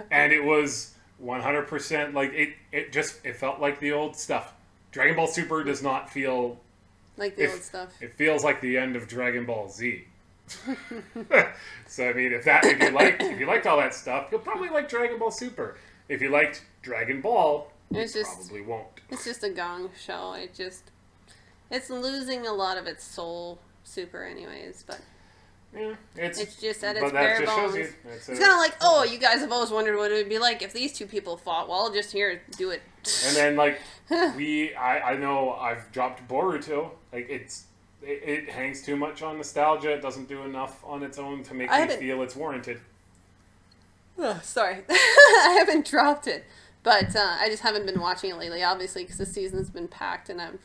And it was 100% like it felt like the old stuff. Dragon Ball Super does not feel Like the old stuff. It feels like the end of Dragon Ball Z. So I mean, if you liked all that stuff, you'll probably like Dragon Ball Super. If you liked Dragon Ball, probably won't. It's just a gong show. It's losing a lot of its soul. Super, anyways, but Yeah, it's just at but its that bare just shows bones. you. It's kind of like, oh, you guys have always wondered what it would be like if these two people fought. Well, I'll just here do it. And then like I know I've dropped Boruto. Like it hangs too much on nostalgia. It doesn't do enough on its own to make me feel it's warranted. Sorry, I haven't dropped it, but I just haven't been watching it lately. Obviously, because the season's been packed, and I've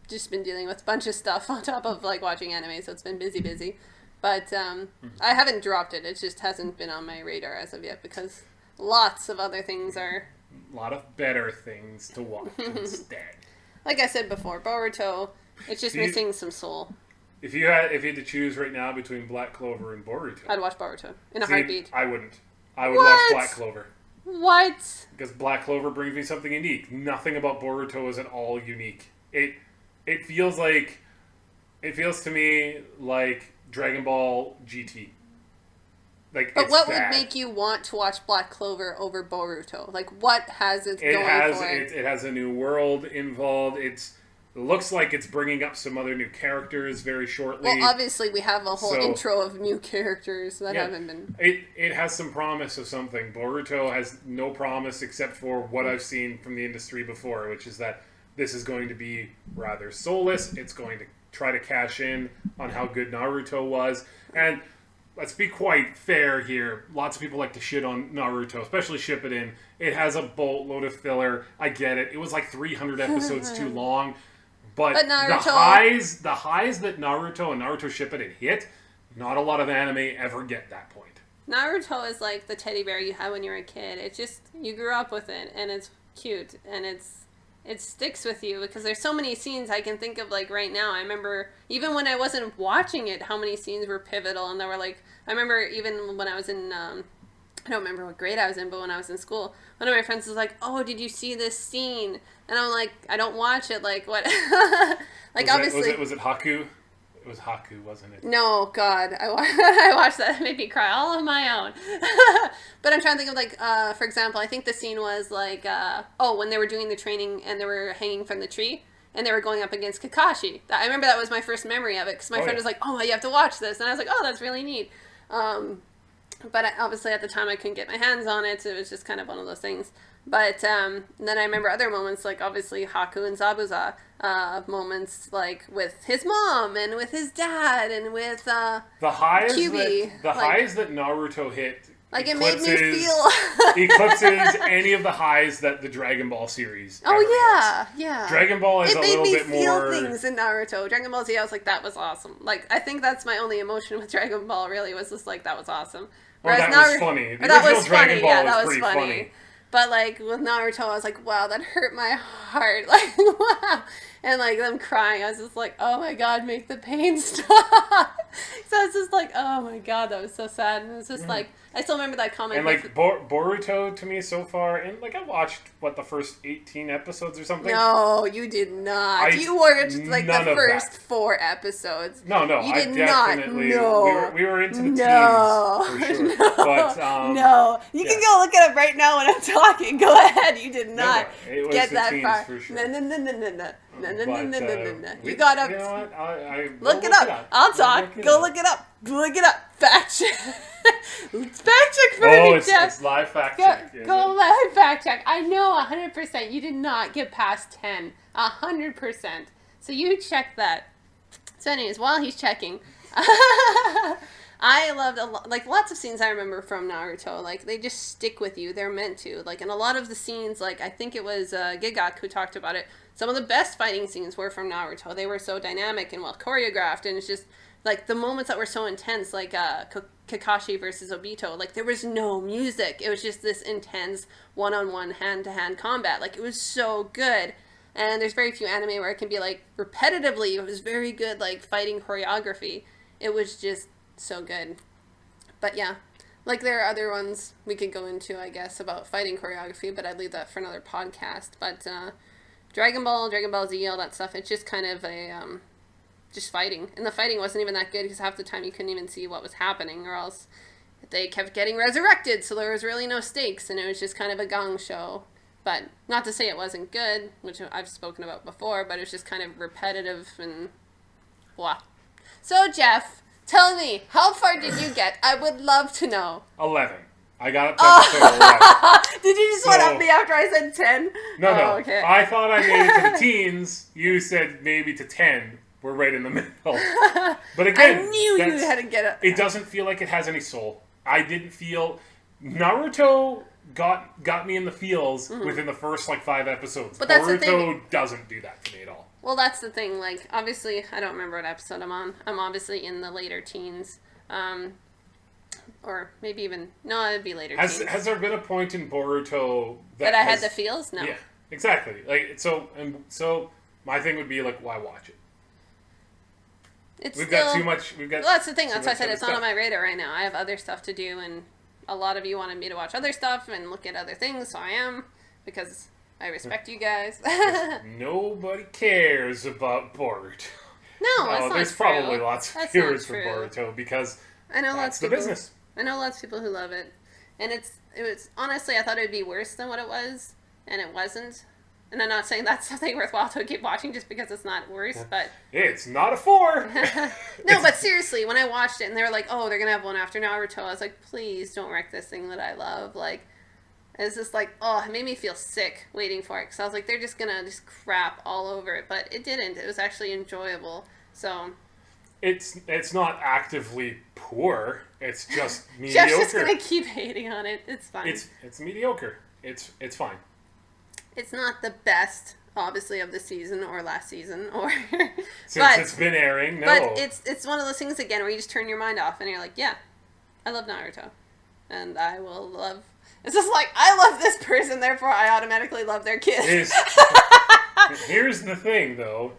just been dealing with a bunch of stuff on top of like watching anime, so it's been busy. But I haven't dropped it. It just hasn't been on my radar as of yet because lots of other things are. A lot of better things to watch instead. Like I said before, Boruto, it's just missing some soul. If you had to choose right now between Black Clover and Boruto, I'd watch Boruto in a heartbeat. I wouldn't. I would watch Black Clover. What? Because Black Clover brings me something unique. Nothing about Boruto is at all unique. It feels to me like Dragon Ball GT. But what would make you want to watch Black Clover over Boruto? Like, what has it going for it? It has a new world involved. It looks like it's bringing up some other new characters very shortly. Well, obviously, we have a whole intro of new characters that haven't been... It has some promise of something. Boruto has no promise except for what I've seen from the industry before, which is that this is going to be rather soulless. It's going to try to cash in on how good Naruto was. And let's be quite fair here. Lots of people like to shit on Naruto, especially Shippuden. It has a boatload of filler. I get it. It was like 300 episodes too long. But the highs that Naruto and Naruto Shippuden hit, not a lot of anime ever get that point. Naruto is like the teddy bear you had when you were a kid. It's just, you grew up with it, and it's cute, and it sticks with you, because there's so many scenes I can think of, like, right now. I remember, even when I wasn't watching it, how many scenes were pivotal, and they were, like, I remember even when I was in, I don't remember what grade I was in, but when I was in school, one of my friends was like, oh, did you see this scene? And I'm like, I don't watch it, like, what? Like, obviously... Was it Haku? It was Haku, wasn't it? No, God. I watched that. It made me cry all on my own. But I'm trying to think of, like, for example, I think the scene was, like, when they were doing the training and they were hanging from the tree and they were going up against Kakashi. I remember that was my first memory of it, because my friend was like, oh, you have to watch this. And I was like, oh, that's really neat. But obviously at the time I couldn't get my hands on it, so it was just kind of one of those things. But then I remember other moments, like obviously Haku and Zabuza moments, like with his mom and with his dad and with the highs Kyuubi. Highs that Naruto hit. Like, it made me feel... eclipses any of the highs that the Dragon Ball series yeah. Dragon Ball is a little bit more... It made me feel things in Naruto. Dragon Ball Z, I was like, that was awesome. Like, I think that's my only emotion with Dragon Ball, really, was just like, that was awesome. Whereas that was funny. The original Dragon Ball was pretty funny. But, like, with Naruto, I was like, wow, that hurt my heart. Like, wow. And, like, them crying, I was just like, oh, my God, make the pain stop. So it's just like, oh, my God, that was so sad. And it was just like, I still remember that comment. And, like, Boruto, to me, so far, and, like, I watched, the first 18 episodes or something? No, you did not. You watched, like, the first 4 episodes. No, you did definitely, not. No. We were into the teens, for sure. No, but, no. You can go look it up right now when I'm talking. Go ahead. You did not get that teens, far. For sure. No. You got to... You know what? I look it up. I'll talk. Go look it up. Look it up. Fact check. Fact check for me, Jeff. It's live fact check. Go live fact check. I know 100% you did not get past 10. 100%. So you check that. So anyways, while he's checking, I loved lots of scenes I remember from Naruto. Like, they just stick with you. They're meant to. Like, and a lot of the scenes, like, I think it was Gigak who talked about it. Some of the best fighting scenes were from Naruto. They were so dynamic and well choreographed, and it's just Like, the moments that were so intense, like Kakashi versus Obito, like, there was no music. It was just this intense one-on-one, hand-to-hand combat. Like, it was so good. And there's very few anime where it can be, like, repetitively. It was very good, like, fighting choreography. It was just so good. But, yeah. Like, there are other ones we could go into, I guess, about fighting choreography, but I'd leave that for another podcast. But, Dragon Ball Z, all that stuff, it's just kind of a, just fighting. And the fighting wasn't even that good because half the time you couldn't even see what was happening, or else they kept getting resurrected, so there was really no stakes, and it was just kind of a gong show. But not to say it wasn't good, which I've spoken about before, but it was just kind of repetitive and blah. So, Jeff, tell me, how far did you get? I would love to know. 11. I got up to episode 11. Did you just one-up me after I said 10? No. Okay. I thought I made it to the teens. You said maybe to 10. We're right in the middle. But again, I knew you had to get it. It doesn't feel like it has any soul. I didn't feel... Naruto got me in the feels within the first, 5 episodes. But that's the thing. Boruto doesn't do that for me at all. Well, that's the thing. Like, obviously, I don't remember what episode I'm on. I'm obviously in the later teens. Or maybe even... No, it'd be later teens. Has there been a point in Boruto that I had the feels? No. Yeah, exactly. So my thing would be, why watch it? We've got too much... Well, that's the thing. That's why I said it's not on my radar right now. I have other stuff to do, and a lot of you wanted me to watch other stuff and look at other things, so I am, because I respect you guys. Nobody cares about Boruto. No, that's not there's true. probably lots of viewers for true. Boruto, because I know that's the people, business. I know lots of people who love it. And it was, honestly, I thought it would be worse than what it was, and it wasn't. And I'm not saying that's something worthwhile to keep watching just because it's not worse, but... It's not a 4! No, but seriously, when I watched it and they were like, oh, they're going to have one after Naruto, I was like, please don't wreck this thing that I love. It's just it made me feel sick waiting for it. Because I was like, they're just going to just crap all over it. But it didn't. It was actually enjoyable. So... It's not actively poor. It's just mediocre. Jeff's just going to keep hating on it. It's fine. It's mediocre. It's fine. It's not the best, obviously, of the season or last season or... Since it's been airing, no. But it's one of those things, again, where you just turn your mind off and you're like, yeah, I love Naruto. And I will love... It's just like, I love this person, therefore I automatically love their kids. Here's the thing, though.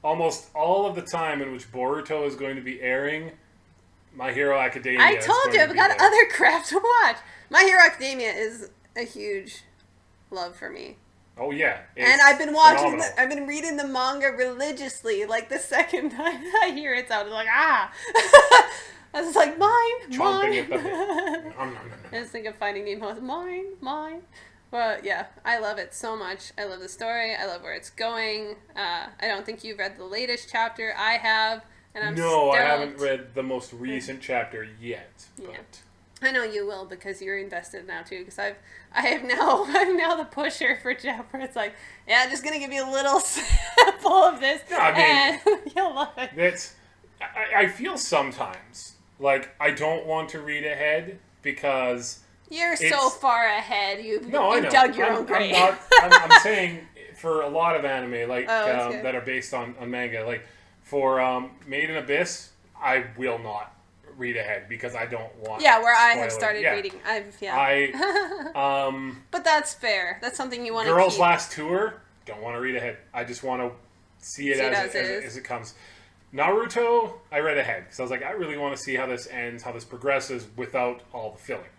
Almost all of the time in which Boruto is going to be airing, My Hero Academia I told you, I've got other crap to watch. My Hero Academia is a huge love for me. Oh, yeah. And I've been watching, I've been reading the manga religiously. The second time I hear it's out, I'm like, ah. I was like, mine. I just think of Finding Nemo. Mine. But yeah, I love it so much. I love the story. I love where it's going. I don't think you've read the latest chapter. I have, and I'm stoked. I haven't read the most recent chapter yet. But... Yeah. I know you will because you're invested now too. Because I'm now the pusher for Jeff. Where it's like, yeah, I'm just gonna give you a little sample of this, and you'll love it. I feel sometimes like I don't want to read ahead because you're so far ahead. You I know. Dug your own grave. I'm saying for a lot of anime that are based on manga, for Made in Abyss, I will not read ahead because I don't want. Yeah, where I have started reading. But that's fair. That's something you want to. Girls' Last Tour. Don't want to read ahead. I just want to see it as it comes. Naruto, I read ahead because I was like, I really want to see how this ends, how this progresses without all the filling.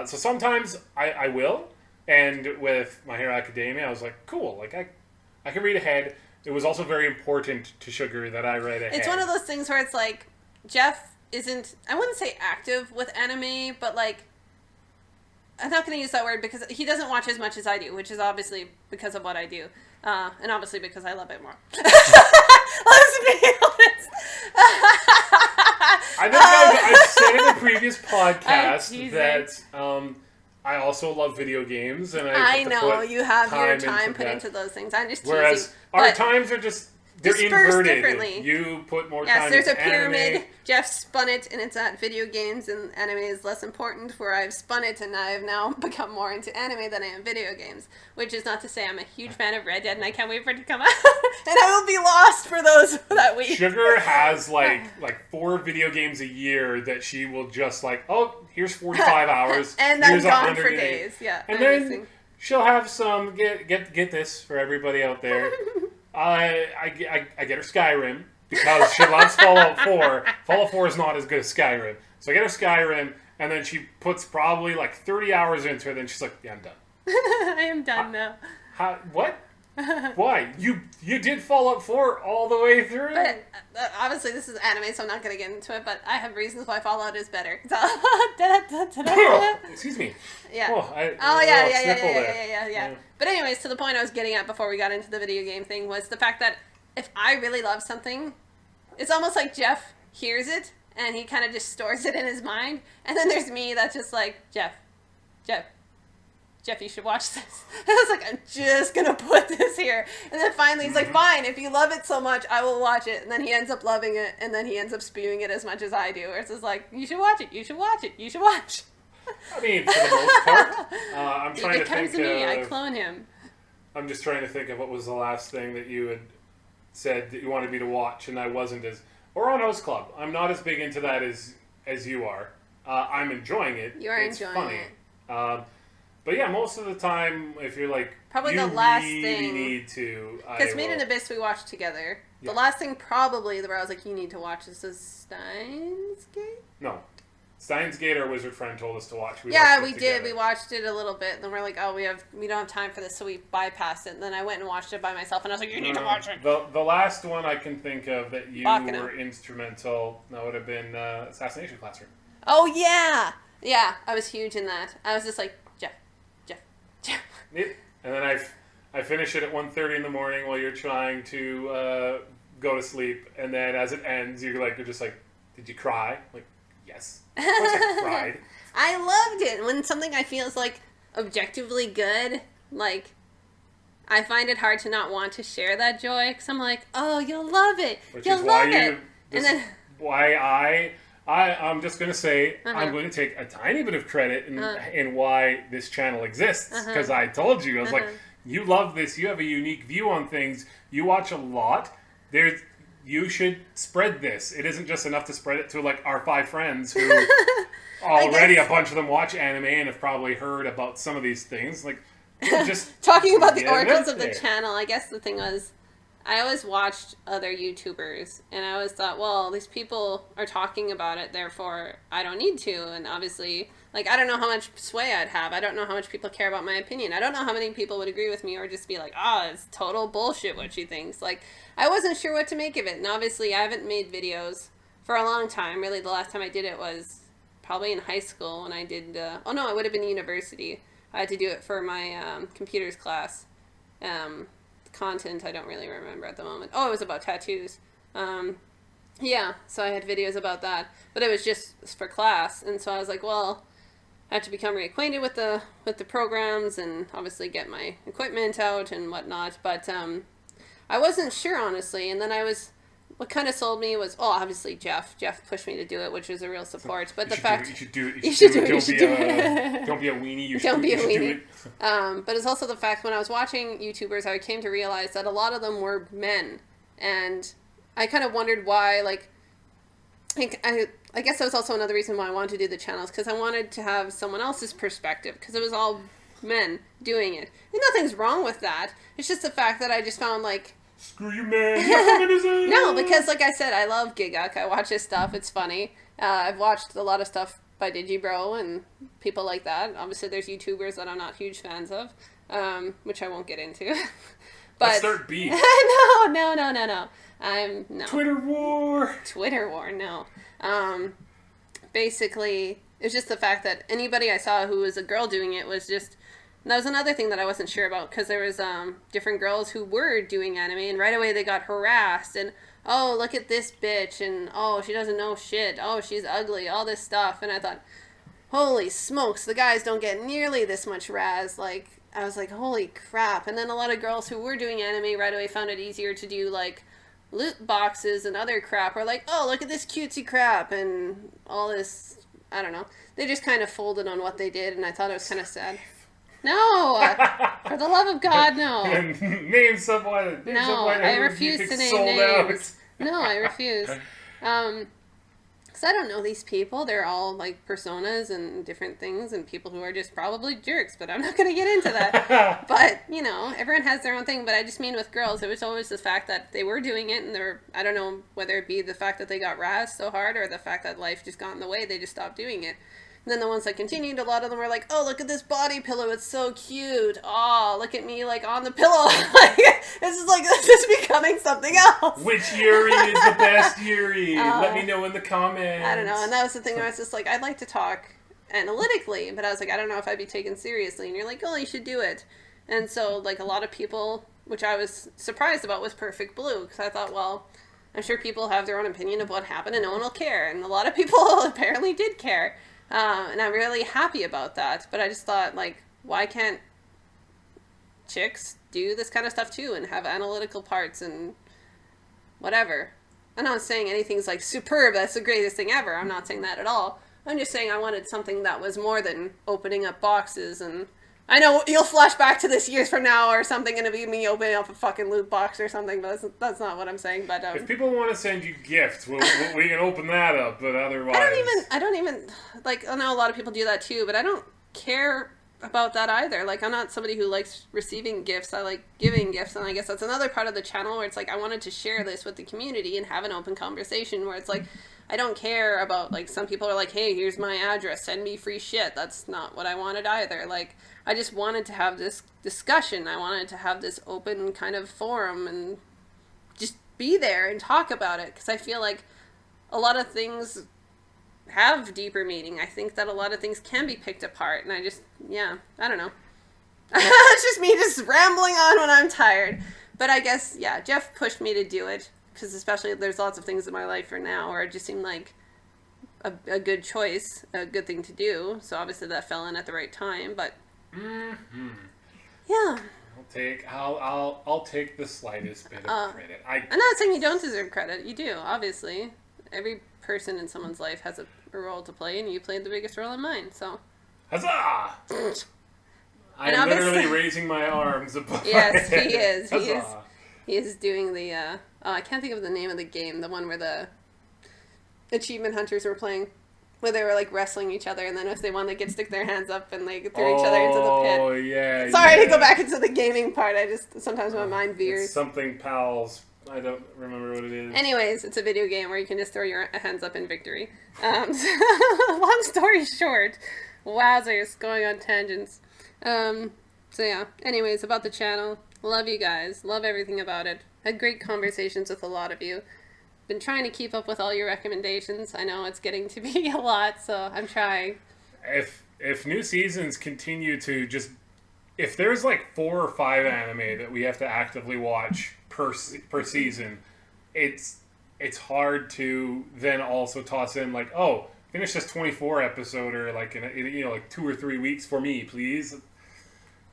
So sometimes I will, and with My Hero Academia, I was like, cool. I can read ahead. It was also very important to Sugar that I read ahead. It's one of those things where it's like Jeff isn't, I wouldn't say active with anime, but I'm not going to use that word because he doesn't watch as much as I do, which is obviously because of what I do. And obviously because I love it more. Let's be honest. I think I've said in a previous podcast that I also love video games. And I know, you have your time put into those things. I'm just teasing. Whereas our times are just they're dispersed inverted. differently. You put more Yes, time there's a into pyramid. anime. Jeff spun it, and it's at video games, and anime is less important. Where I've spun it, and I have now become more into anime than I am video games. Which is not to say I'm a huge fan of Red Dead, and I can't wait for it to come out. And I will be lost for those that week. Sugar has like 4 video games a year that she will just like, oh, here's 45 hours, And I'm here's gone for 108. days. Yeah, And I'm then missing. she'll have some get this for everybody out there. I get her Skyrim because she loves Fallout 4. Fallout 4 is not as good as Skyrim, so I get her Skyrim, and then she puts probably like 30 hours into it. And she's like, yeah, I'm done. I am done now. How? What? Why? You did Fallout 4 all the way through? But obviously, this is anime, so I'm not going to get into it. But I have reasons why Fallout is better. So, Excuse me. yeah. Oh, Yeah, sniffle there. yeah. But anyways, to the point I was getting at before we got into the video game thing was the fact that if I really love something, it's almost like Jeff hears it and he kind of just stores it in his mind, and then there's me that's just like, Jeff, you should watch this. And I was like, I'm just gonna put this here. And then finally he's like, fine, if you love it so much, I will watch it. And then he ends up loving it, and then he ends up spewing it as much as I do. Where it's just like, you should watch it, you should watch it, you should watch. I mean, for the most part, I'm He trying to becomes think me, I of... clone him. I'm just trying to think of what was the last thing that you had said that you wanted me to watch, and I wasn't as... Or on Host Club. I'm not as big into that as you are. I'm enjoying it. You are it's enjoying funny. it. But yeah, most of the time, if you're like, Probably you the last really thing- need to... Because I Made in will- Abyss we watched together. Yeah. The last thing probably where I was like, you need to watch this is Steins Gate? No. Steins Gate, our wizard friend, told us to watch. Yeah, watched we it did. together. We watched it a little bit, and then we're like, oh, we don't have time for this, so we bypassed it. And then I went and watched it by myself, and I was like, you need to watch it. The last one I can think of that you Bakano. were instrumental, that would have been Assassination Classroom. Oh, yeah! Yeah, I was huge in that. I was just like, Jeff. Yep. And then I finish it at 1:30 in the morning while you're trying to go to sleep, and then as it ends, you're just like, did you cry? I'm like, yes. Of course I cried. I loved it. When something I feel is like objectively good, like I find it hard to not want to share that joy because I'm like, oh, you'll love it. Which You'll is why love it. this And then is why I'm just going to say Uh-huh. I'm going to take a tiny bit of credit in why this channel exists, because I told you, I was like, you love this, you have a unique view on things, you watch a lot, you should spread this. It isn't just enough to spread it to like our 5 friends who already a bunch of them watch anime and have probably heard about some of these things. Like, just talking about the get it origins out of the there. channel, I guess the thing was, I always watched other YouTubers, and I always thought, well, these people are talking about it, therefore I don't need to. And obviously, like, I don't know how much sway I'd have. I don't know how much people care about my opinion. I don't know how many people would agree with me or just be like, it's total bullshit what she thinks. Like, I wasn't sure what to make of it. And obviously, I haven't made videos for a long time. Really, the last time I did it was probably in high school when I did, it would have been university. I had to do it for my computers class. Content I don't really remember at the moment. Oh, it was about tattoos. Yeah, so I had videos about that, but it was just for class, and so I was like, well, I have to become reacquainted with the programs and obviously get my equipment out and whatnot. But I wasn't sure, honestly, and then what kind of sold me was, obviously Jeff pushed me to do it, which was a real support. But You should do it. You should do it. Don't be a weenie. Don't be a you should do weenie. it. But it's also the fact when I was watching YouTubers, I came to realize that a lot of them were men, and I kind of wondered why. Like, I guess that was also another reason why I wanted to do the channels, because I wanted to have someone else's perspective, because it was all men doing it, and nothing's wrong with that. It's just the fact that I just found like. Screw you, man. Feminism. No, because like I said, I love Giguk. I watch his stuff. It's funny. I've watched a lot of stuff by Digibro and people like that. Obviously, there's YouTubers that I'm not huge fans of, which I won't get into. But Let's start beef. no. No. Twitter war. No. Basically, it's just the fact that anybody I saw who was a girl doing it was just. And that was another thing that I wasn't sure about, because there was different girls who were doing anime, and right away they got harassed, and oh, look at this bitch, and oh, she doesn't know shit, oh, she's ugly, all this stuff. And I thought, holy smokes, the guys don't get nearly this much razz. Like, I was like, holy crap. And then a lot of girls who were doing anime right away found it easier to do like, loot boxes and other crap are like, oh, look at this cutesy crap and all this, I don't know. They just kind of folded on what they did, and I thought it was kind of sad. No! For the love of God, no. Name someone. No, I refuse to name names. No, I refuse. Because I don't know these people. They're all like personas and different things, and people who are just probably jerks, but I'm not going to get into that. But, you know, everyone has their own thing. But I just mean with girls, it was always the fact that they were doing it, and they were, I don't know whether it be the fact that they got razzed so hard or the fact that life just got in the way, they just stopped doing it. And then the ones that continued, a lot of them were like, oh, look at this body pillow. It's so cute. Oh, look at me, like, on the pillow. This is becoming something else. Which Yuri is the best Yuri? Let me know in the comments. I don't know. And that was the thing where I was just like, I'd like to talk analytically, but I was like, I don't know if I'd be taken seriously. And you're like, oh, you should do it. And so, like, a lot of people, which I was surprised about, was Perfect Blue. Because I thought, well, I'm sure people have their own opinion of what happened and no one will care. And a lot of people apparently did care. And I'm really happy about that. But I just thought, like, why can't chicks do this kind of stuff too and have analytical parts and whatever? I'm not saying anything's like superb, that's the greatest thing ever. I'm not saying that at all. I'm just saying I wanted something that was more than opening up boxes. And I know you'll flash back to this years from now or something and it'll be me opening up a fucking loot box or something, but that's not what I'm saying. But if people want to send you gifts, we can open that up, but otherwise I don't even like, I know a lot of people do that too, but I don't care about that either. Like, I'm not somebody who likes receiving gifts. I like giving gifts, and I guess that's another part of the channel where it's like I wanted to share this with the community and have an open conversation where it's like I don't care about, like, some people are like, hey, here's my address, send me free shit. That's not what I wanted either. Like, I just wanted to have this discussion. I wanted to have this open kind of forum and just be there and talk about it, because I feel like a lot of things have deeper meaning. I think that a lot of things can be picked apart, and I don't know. It's just me just rambling on when I'm tired. But I guess, yeah, Jeff pushed me to do it, because especially there's lots of things in my life for now where it just seemed like a good choice, a good thing to do. So obviously that fell in at the right time, but yeah. I'll take the slightest bit of credit. I'm not saying you don't deserve credit. You do, obviously. Every person in someone's life has a role to play, and you played the biggest role in mine, so. Huzzah! I'm literally raising my arms above. Yes, he is. He is doing the, I can't think of the name of the game, the one where the achievement hunters were playing, where they were, like, wrestling each other, and then if they won, they could stick their hands up, and they threw each other into the pit. Oh, yeah. Sorry to go back into the gaming part. Sometimes my mind veers. It's something pals. I don't remember what it is. Anyways, it's a video game where you can just throw your hands up in victory. Long story short, wowzers, going on tangents. So yeah, anyways, about the channel. Love you guys. Love everything about it. Had great conversations with a lot of you. Been trying to keep up with all your recommendations. I know it's getting to be a lot, so I'm trying. If new seasons continue to just... If there's like 4 or 5 anime that we have to actively watch per season, it's hard to then also toss in like, oh, finish this 24 episode or like in like 2 or 3 weeks for me, please.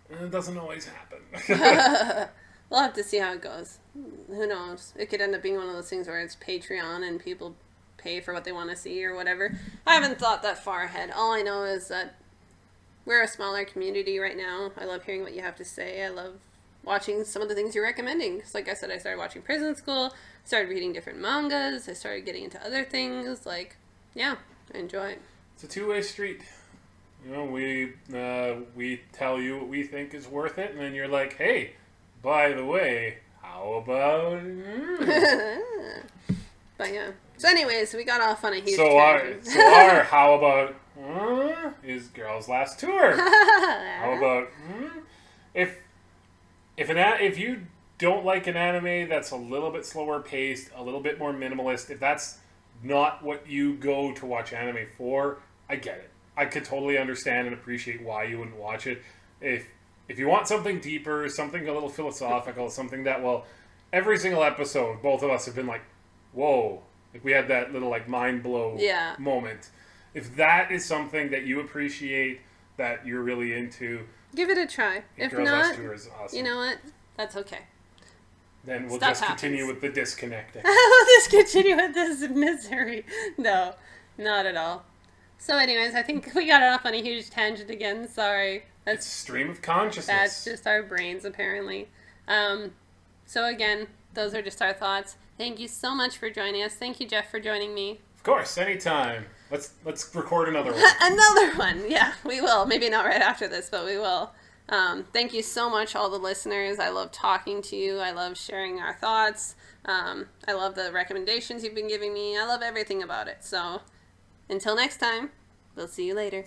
It doesn't always happen. We'll have to see how it goes. Who knows? It could end up being one of those things where it's Patreon and people pay for what they want to see or whatever. I haven't thought that far ahead. All I know is that we're a smaller community right now. I love hearing what you have to say. I love watching some of the things you're recommending. Because like I said, I started watching Prison School, started reading different mangas, I started getting into other things. Like, yeah, I enjoy it. It's a two-way street. You know, we tell you what we think is worth it, and then you're like, hey, by the way, how about... But yeah. So anyways, we got off on a huge tangent. Our how about is Girls Last Tour. How about if you don't like an anime that's a little bit slower paced, a little bit more minimalist, if that's not what you go to watch anime for, I get it. I could totally understand and appreciate why you wouldn't watch it. If you want something deeper, something a little philosophical, something that every single episode, both of us have been like, whoa. Like we had that little like mind blow moment. If that is something that you appreciate, that you're really into, give it a try. If Girls not, Last Tour is awesome. You know what? That's okay. Then we'll Stuff just continue happens. with the disconnecting. We'll just continue with this misery. No, not at all. So anyways, I think we got off on a huge tangent again. Sorry. It's stream of consciousness. That's just our brains, apparently. So again, those are just our thoughts. Thank you so much for joining us. Thank you, Jeff, for joining me. Of course, anytime. Let's record another one. Another one. Yeah, we will. Maybe not right after this, but we will. Thank you so much, all the listeners. I love talking to you. I love sharing our thoughts. I love the recommendations you've been giving me. I love everything about it. So until next time, we'll see you later.